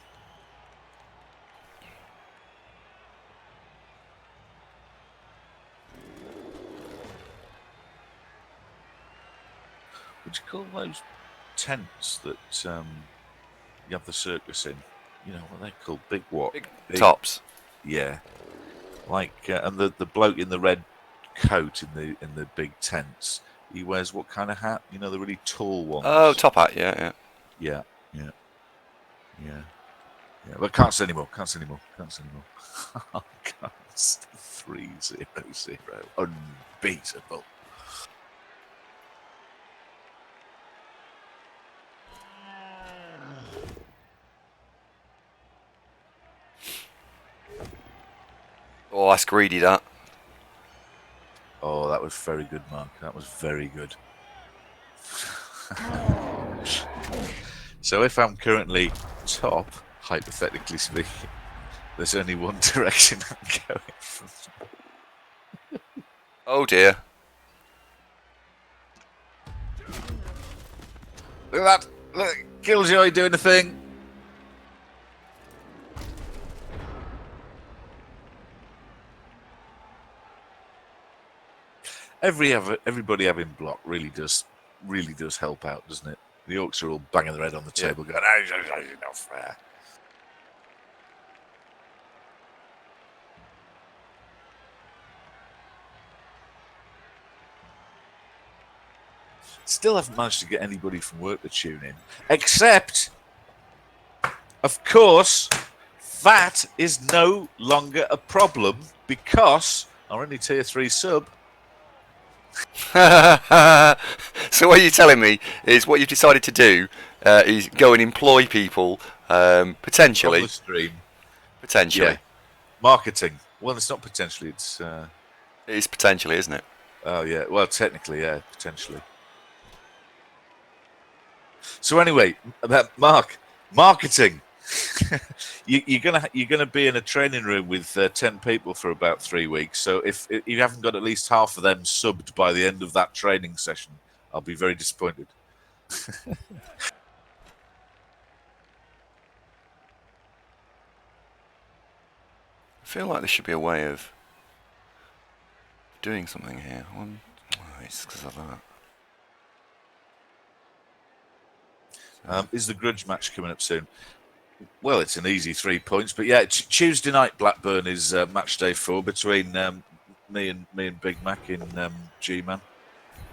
Would you call those tents that you have the circus in? You know what they're called? Big what? Big tops. Yeah, like and the bloke in the red coat in the big tents. He wears what kind of hat? You know, the really tall ones. Oh, top hat. Yeah. But can't say anymore. Oh, God, 3-0-0. Unbeatable. Oh, that's greedy, that. Oh, that was very good, Mark. That was very good. So if I'm currently top, hypothetically speaking, there's only one direction I'm going from. Oh, dear. Look at that. Look, Killjoy doing the thing. Everybody having block really does help out, doesn't it? The Orcs are all banging their head on the table, going, "Oh, not fair." Still haven't managed to get anybody from work to tune in, except, of course, that is no longer a problem because our only tier 3 sub. So what you're telling me is what you've decided to do is go and employ people potentially. On the stream. Potentially. Yeah. Marketing. Well, it's not potentially. It's. It is potentially, isn't it? Oh yeah. Well, technically, yeah, potentially. So anyway, Mark, marketing. You're gonna be in a training room with 10 people for about 3 weeks. So if you haven't got at least half of them subbed by the end of that training session, I'll be very disappointed. I feel like there should be a way of doing something here. It's because of that. Is the grudge match coming up soon? Well, it's an easy 3 points, but yeah, Tuesday night Blackburn is match day 4 between me and Big Mac in G-Man.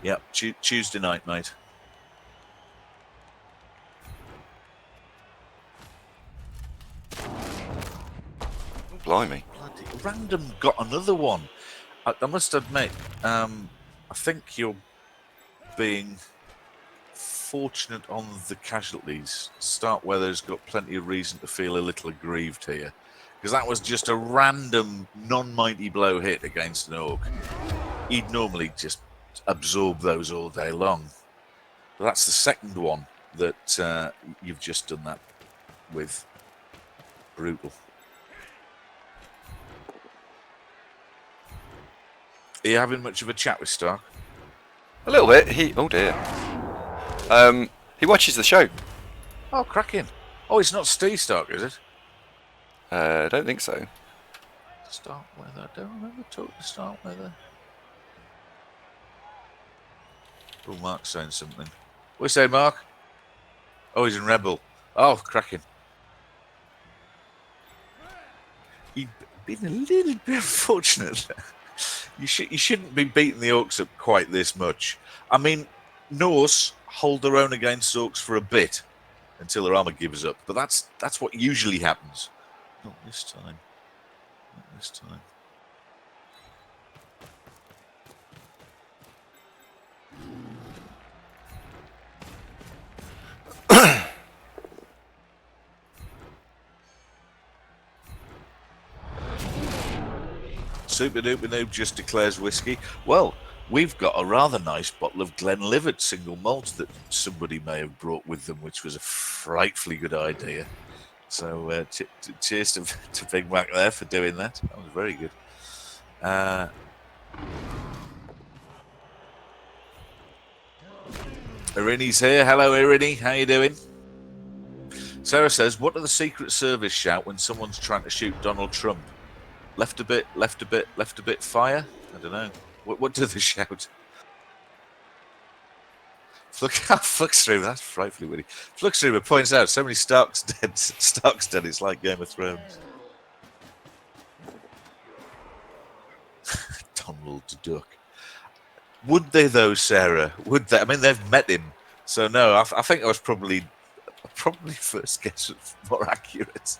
Yeah, Tuesday night, mate. Blimey. Bloody random got another one. I must admit, I think you're being fortunate on the casualties. Starkweather's got plenty of reason to feel a little aggrieved here, because that was just a random non-mighty blow hit against an orc. He'd normally just absorb those all day long. But that's the second one that you've just done that with. Brutal. Are you having much of a chat with Stark? A little bit. Oh dear. He watches the show. Oh, cracking. Oh, it's not Steve Stark, is it? I don't think so. Starkweather. I don't remember talking to Starkweather. Oh, Mark's saying something. What do you say, Mark? Oh, he's in Rebel. Oh, cracking. You've been a little bit unfortunate. You shouldn't be beating the Orcs up quite this much. I mean, Norse hold their own against Orcs for a bit until their armor gives up, but that's what usually happens. Not this time. Not this time. Super Duper Noob just declares whiskey. Well, we've got a rather nice bottle of Glenlivet single malt that somebody may have brought with them, which was a frightfully good idea. So cheers to Big Mac there for doing that. That was very good. Irini's here. Hello, Irini. How you doing? Sarah says, what do the Secret Service shout when someone's trying to shoot Donald Trump? Left a bit, left a bit, left a bit, fire? I don't know. What do they shout? Fluxstreamer, that's frightfully witty. Fluxstreamer points out so many Stark's dead. It's like Game of Thrones. Donald Duck. Would they though, Sarah? Would they? I mean, they've met him, so no. I think I was probably first guess was more accurate.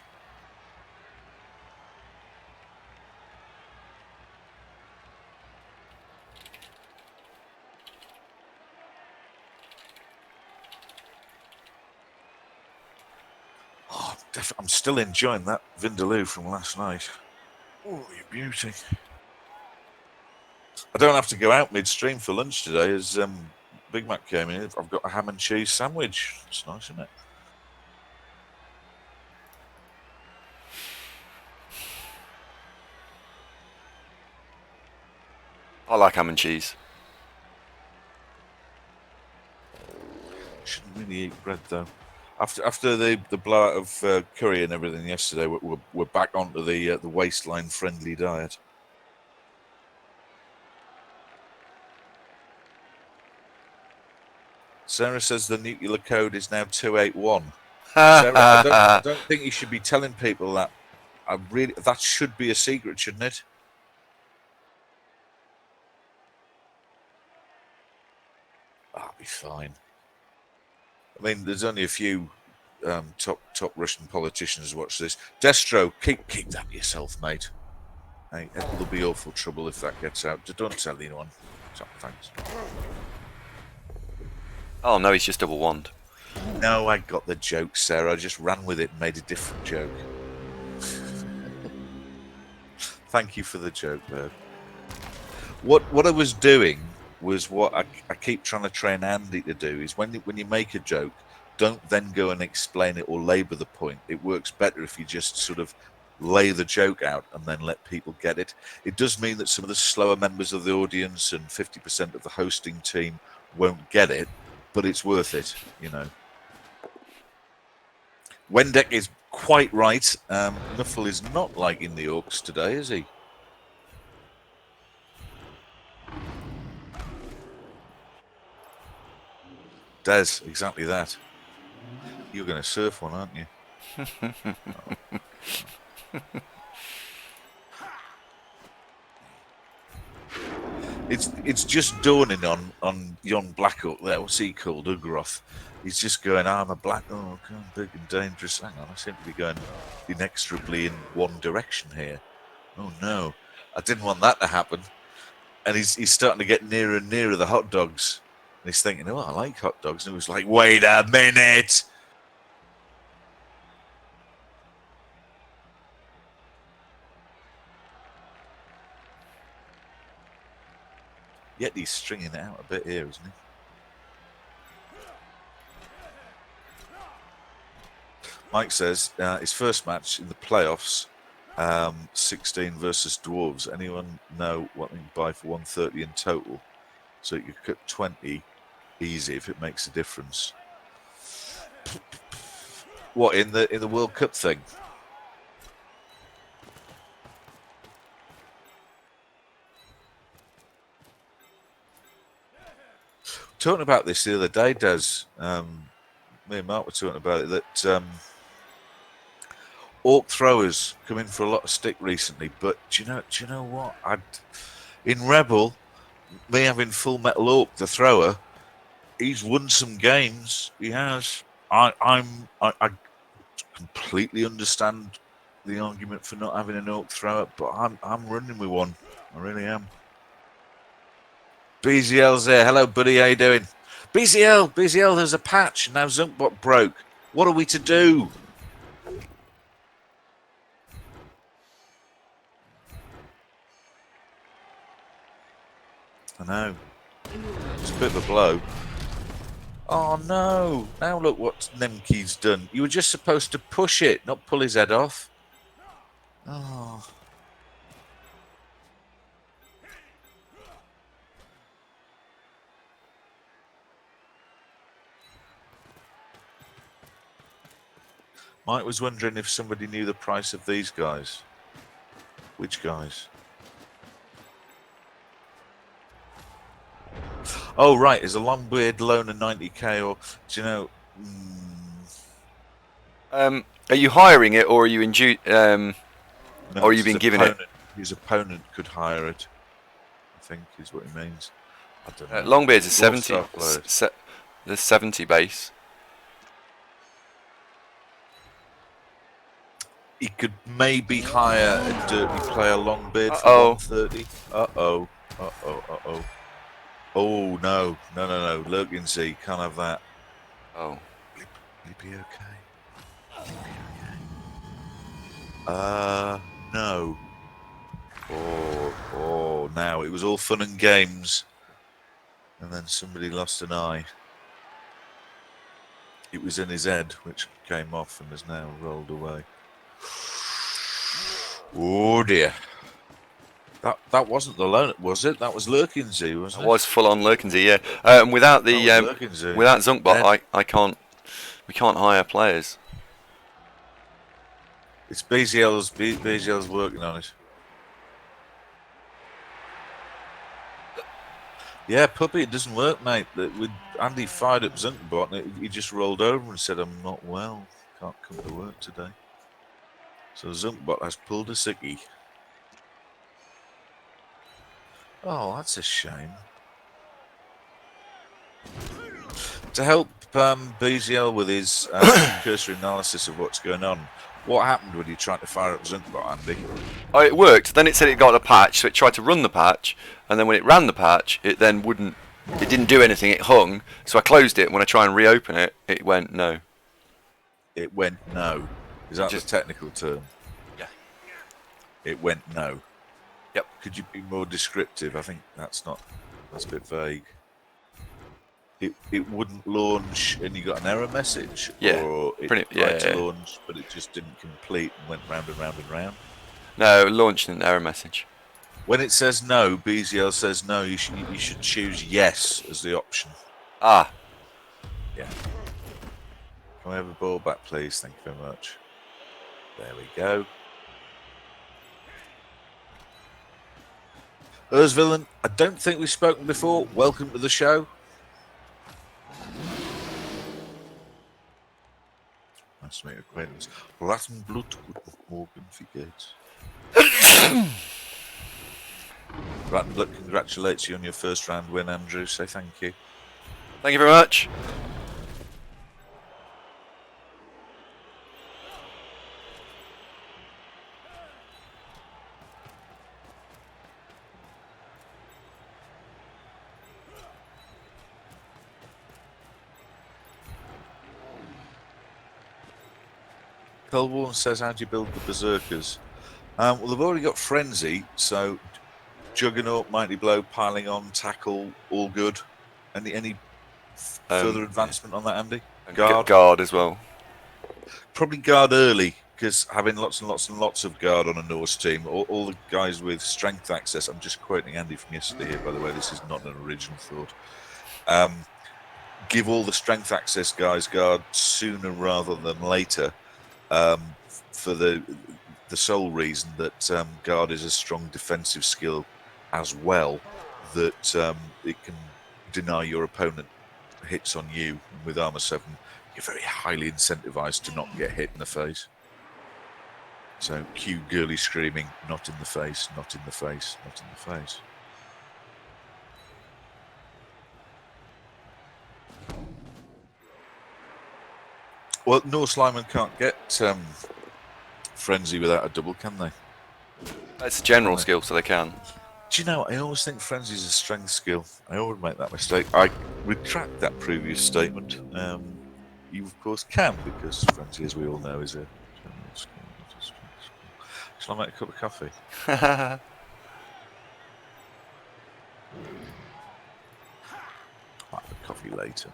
Oh, I'm still enjoying that Vindaloo from last night. Oh, you beauty. I don't have to go out midstream for lunch today as Big Mac came in. I've got a ham and cheese sandwich. It's nice, isn't it? I like ham and cheese. Shouldn't really eat bread though. After the blowout of curry and everything yesterday, we're back onto the waistline friendly diet. Sarah says the nuclear code is now 281. Sarah, I don't think you should be telling people that. That should be a secret, shouldn't it? That'll be fine. I mean, there's only a few top Russian politicians who watch this. Destro, keep that to yourself, mate. Hey, it'll be awful trouble if that gets out. Just don't tell anyone. Thanks. Oh no, he's just double wand. No, I got the joke, Sarah. I just ran with it and made a different joke. Thank you for the joke, Bird. What I was doing was what I keep trying to train Andy to do is when you make a joke, don't then go and explain it or labour the point. It works better if you just sort of lay the joke out and then let people get it. It does mean that some of the slower members of the audience and 50% of the hosting team won't get it, but it's worth it, you know. Wendek is quite right. Nuffle is not liking the Orcs today, is he? Des, exactly that. You're going to surf one, aren't you? It's just dawning on yon Black Orc there. What's he called? Ugroth. He's just going, I'm a Black Orc, I'm big and dangerous. Hang on, I seem to be going inexorably in one direction here. Oh no, I didn't want that to happen. And he's starting to get nearer and nearer the hot dogs. And he's thinking, oh, I like hot dogs. And he was like, wait a minute. Yet he's stringing it out a bit here, isn't he? Mike says his first match in the playoffs, 16 versus Dwarves. Anyone know what they can buy for 130 in total? So you could cut 20 easy if it makes a difference. What, in the World Cup thing? Talking about this the other day, Des. Me and Mark were talking about it, that Orc throwers come in for a lot of stick recently. But do you know what? In Rebel, me having Full Metal Orc, the thrower, he's won some games. He has. I completely understand the argument for not having an Orc thrower, but I'm running with one. I really am. BZL's there. Hello, buddy. How you doing? BZL, there's a patch. Now Zunkbot broke. What are we to do? I know. It's a bit of a blow. Oh, no. Now look what Nemke's done. You were just supposed to push it, not pull his head off. Oh. Mike was wondering if somebody knew the price of these guys. Which guys? Oh, right. Is a Longbeard loan a 90k or do you know? Are you hiring it, or are you No, or are you being given it? His opponent could hire it, I think is what he means. I don't know. Longbeard's a 70. The 70 base. He could maybe hire a dirty player Longbeard for 130. Uh-oh. Oh, no. Lurkinsey, can't have that. Oh. Will he be okay? No. Oh, now it was all fun and games. And then somebody lost an eye. It was in his head, which came off and has now rolled away. Oh dear. That wasn't the loan, was it? That was Lurkinsey, wasn't it? It was full on Lurkinsey, yeah. Without the without Zunkbot, I can't. We can't hire players. It's BZL's working on it. Yeah, Puppy, it doesn't work, mate. With Andy fired up Zunkbot, and he just rolled over and said, "I'm not well. Can't come to work today." So Zunkbot has pulled a sickie. Oh, that's a shame. To help BZL with his cursory analysis of what's going on, what happened when you tried to fire up Zunkbot, Andy? Oh, it worked. Then it said it got a patch, so it tried to run the patch, and then when it ran the patch, it then wouldn't. It didn't do anything. It hung. So I closed it. And when I try and reopen it, it went no. It went no. Is that just a technical term? Yeah. It went no. Yep. Could you be more descriptive? I think that's a bit vague. it wouldn't launch and you got an error message, Yeah, or it pretty. tried to Yeah. launch but it just didn't complete and went round and round and round. No, launched an error message. When it says no, BZL says no, you should choose yes as the option. Ah, Yeah. Can we have a ball back, please? Thank you very much. There we go. Ursvillain, I don't think we've spoken before. Welcome to the show. Nice to make your acquaintance. Latin Blut, guten Morgen, wie geht's? Latin Blut congratulates you on your first round win, Andrew. Say thank you. thank you very much. Colborne says, how do you build the Berserkers? Well, they've already got Frenzy, so Juggernaut, Mighty Blow, Piling On, Tackle, all good. Any further advancement on that, Andy? Guard as well. Probably guard early, because having lots and lots and lots of guard on a Norse team, all the guys with strength access, I'm just quoting Andy from yesterday here, by the way, this is not an original thought. Give all the strength access guys guard sooner rather than later, for the sole reason that guard is a strong defensive skill as well, that it can deny your opponent hits on you. And with Armour 7, you're very highly incentivized to not get hit in the face. So cue girly screaming, not in the face, not in the face, not in the face. Well, Norse linemen can't get Frenzy without a double, can they? It's a general skill, so they can. Do you know, I always think Frenzy is a strength skill. I always make that mistake. I retract that previous statement. You, of course, can, because Frenzy, as we all know, is a general skill, not a strength skill. Shall I make a cup of coffee? I'll have a coffee later.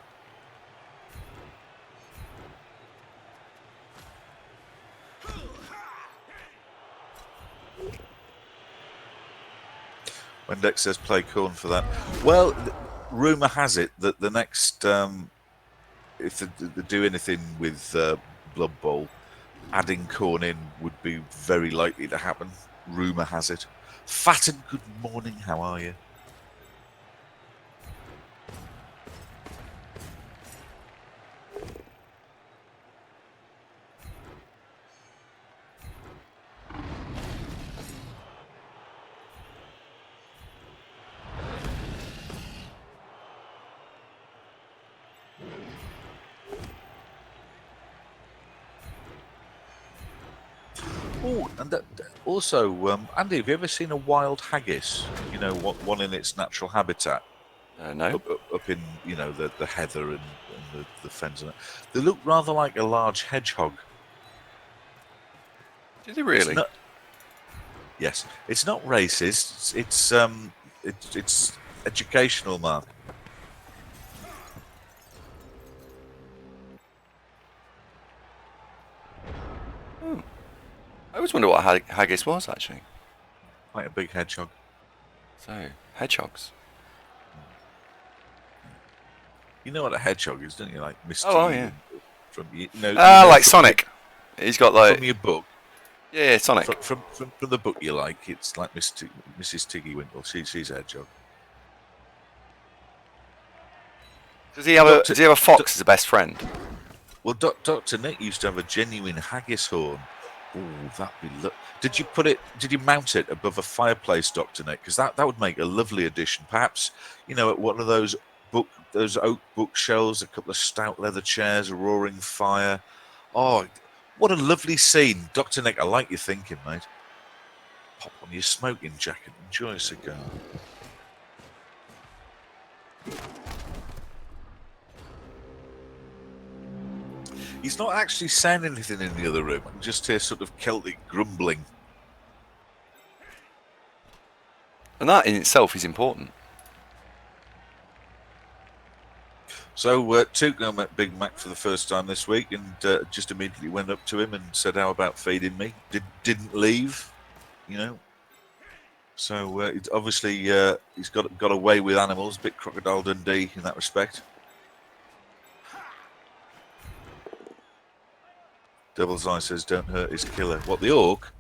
Wendex says play Corn for that. Well, rumour has it that the next, if they do anything with Blood Bowl, adding Corn in would be very likely to happen. Rumour has it. Fat and good morning, how are you? Oh, and also, Andy, have you ever seen a wild haggis? You know, one in its natural habitat? No. Up in, you know, the heather and the fens and that. They look rather like a large hedgehog. Did they really? Yes, it's not racist. It's educational, Mark. I always wonder what haggis was, actually. Quite a big hedgehog. So, hedgehogs. You know what a hedgehog is, don't you? Like Mr. Oh, yeah. From you know. Like Sonic. He's got like. From your book. Yeah, Sonic. From the book you like, it's like Mrs. Tiggy Winkle. She's a hedgehog. Does he have a fox as a best friend? Well, Dr. Nick used to have a genuine haggis horn. Oh, that'd be Did you mount it above a fireplace, Dr. Nick? Because that would make a lovely addition. Perhaps, you know, at one of those oak bookshelves, a couple of stout leather chairs, a roaring fire. Oh, what a lovely scene. Dr. Nick, I like your thinking, mate. Pop on your smoking jacket, enjoy a cigar. He's not actually saying anything in the other room. I can just hear sort of Celtic grumbling. And that in itself is important. So Tuke met Big Mac for the first time this week, and just immediately went up to him and said, "How about feeding me?" Didn't leave, you know. So obviously he's got away with animals, a bit Crocodile Dundee in that respect. Devil's Eye says, "Don't hurt his killer." What, the orc?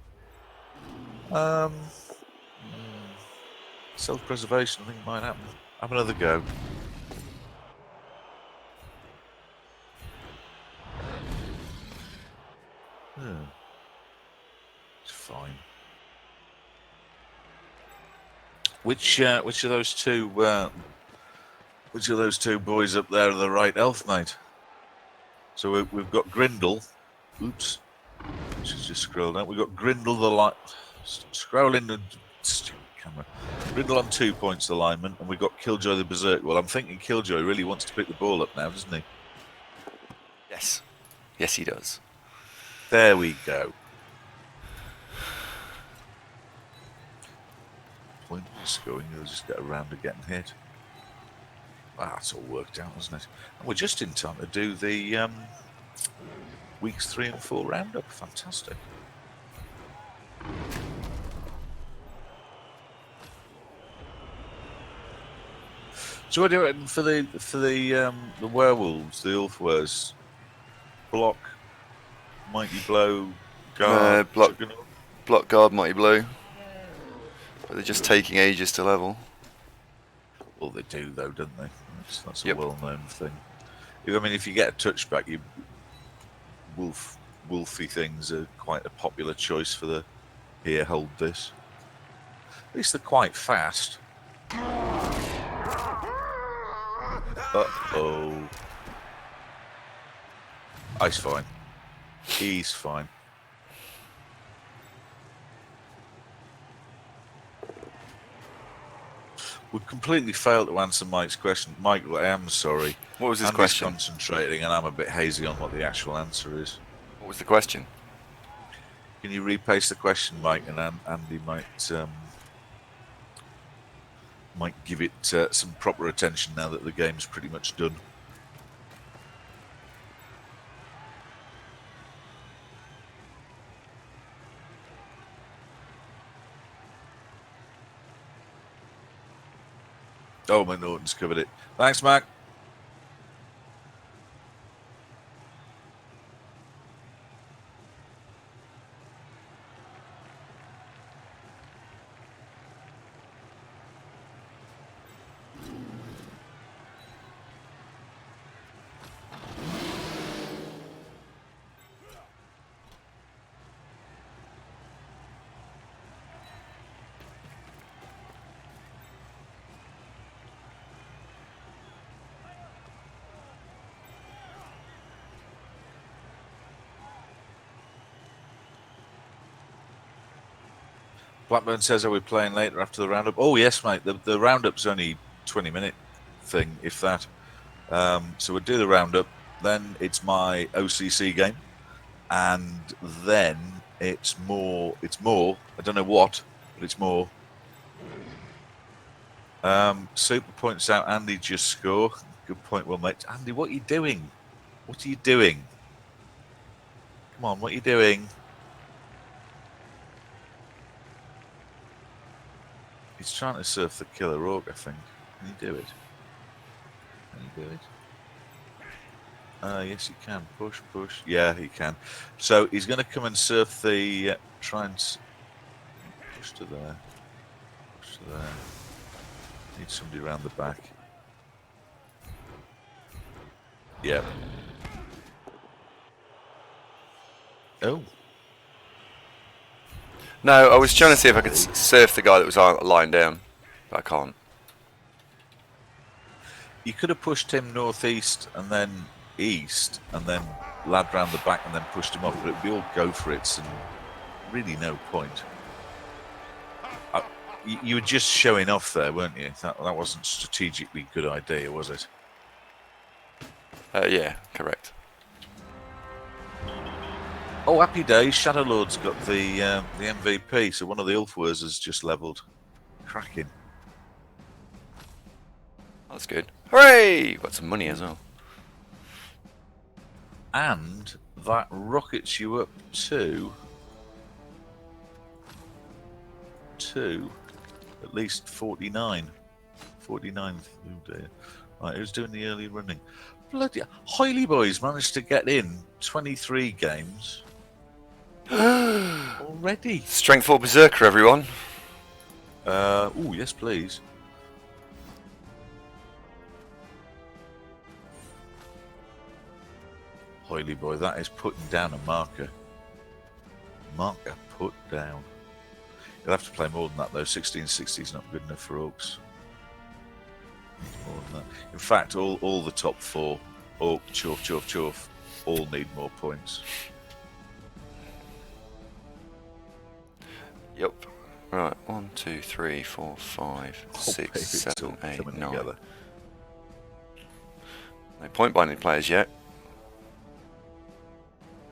Self-preservation, I think, might happen. Have another go. It's fine. Which of those two boys up there are the right elf, mate? So we've got Grindle. Oops, she's just scrolled out. We've got Grindle the light. Scrolling the stupid camera. Grindle on 2 points alignment, and we've got Killjoy the Berserk. Well, I'm thinking Killjoy really wants to pick the ball up now, doesn't he? Yes. Yes, he does. There we go. Pointless going, he'll just get around to getting hit. Ah, it's all worked out, hasn't it? And we're just in time to do the weeks 3 and 4 roundup. Fantastic. So what do you reckon for the werewolves, the Ulfwers? Block, Mighty Blow, Guard, block guard, Mighty Blow. But they're just taking ages to level. Well, they do though, don't they? That's a well-known thing. I mean, if you get a touchback, you wolfy things are quite a popular choice for the here. Hold this. At least they're quite fast. Uh-oh. He's fine. He's fine. We completely failed to answer Mike's question. Michael, I am sorry. What was his Andy's question? Concentrating, and I'm a bit hazy on what the actual answer is. What was the question? Can you repaste the question, Mike, and Andy might give it some proper attention now that the game's pretty much done. Oh, McNaughton's covered it. Thanks, Mac. Blackburn says, are we playing later after the roundup? Oh, yes, mate. The roundup's only 20-minute thing, if that. So we'll do the roundup. Then it's my OCC game. And then it's more. I don't know what, but it's more. Super points out Andy just score. Good point, well, mate. Andy, what are you doing? What are you doing? Come on, what are you doing? He's trying to surf the killer orc, I think. Can you do it? Can you do it? Yes, he can. Push, push. Yeah, he can. So he's going to come and surf the... try and... push to there. Push to there. Need somebody around the back. Yeah. Oh. No, I was trying to see if I could surf the guy that was lying down, but I can't. You could have pushed him northeast and then east, and then lad round the back and then pushed him off, but it would be all go for it, and really no point. You were just showing off there, weren't you? That wasn't strategically good idea, was it? Yeah, correct. Oh, happy days! Shadowlord's got the MVP, so one of the Ulfwers has just levelled. Cracking. That's good. Hooray! Got some money as well. And that rockets you up to at least 49. 49. Oh dear. Right, who's doing the early running? Bloody Hoily Boys managed to get in 23 games already. Strength 4 Berserker, everyone. Oh, yes, please. Hoily Boy, that is putting down a marker. Marker put down. You'll have to play more than that, though. 1660 is not good enough for Orcs. More than that. In fact, all the top four, Orc, Chorf, all need more points. Yep. Right, 1, 2, 3, 4, 5, 6, 7, 8, 9. No point binding players yet.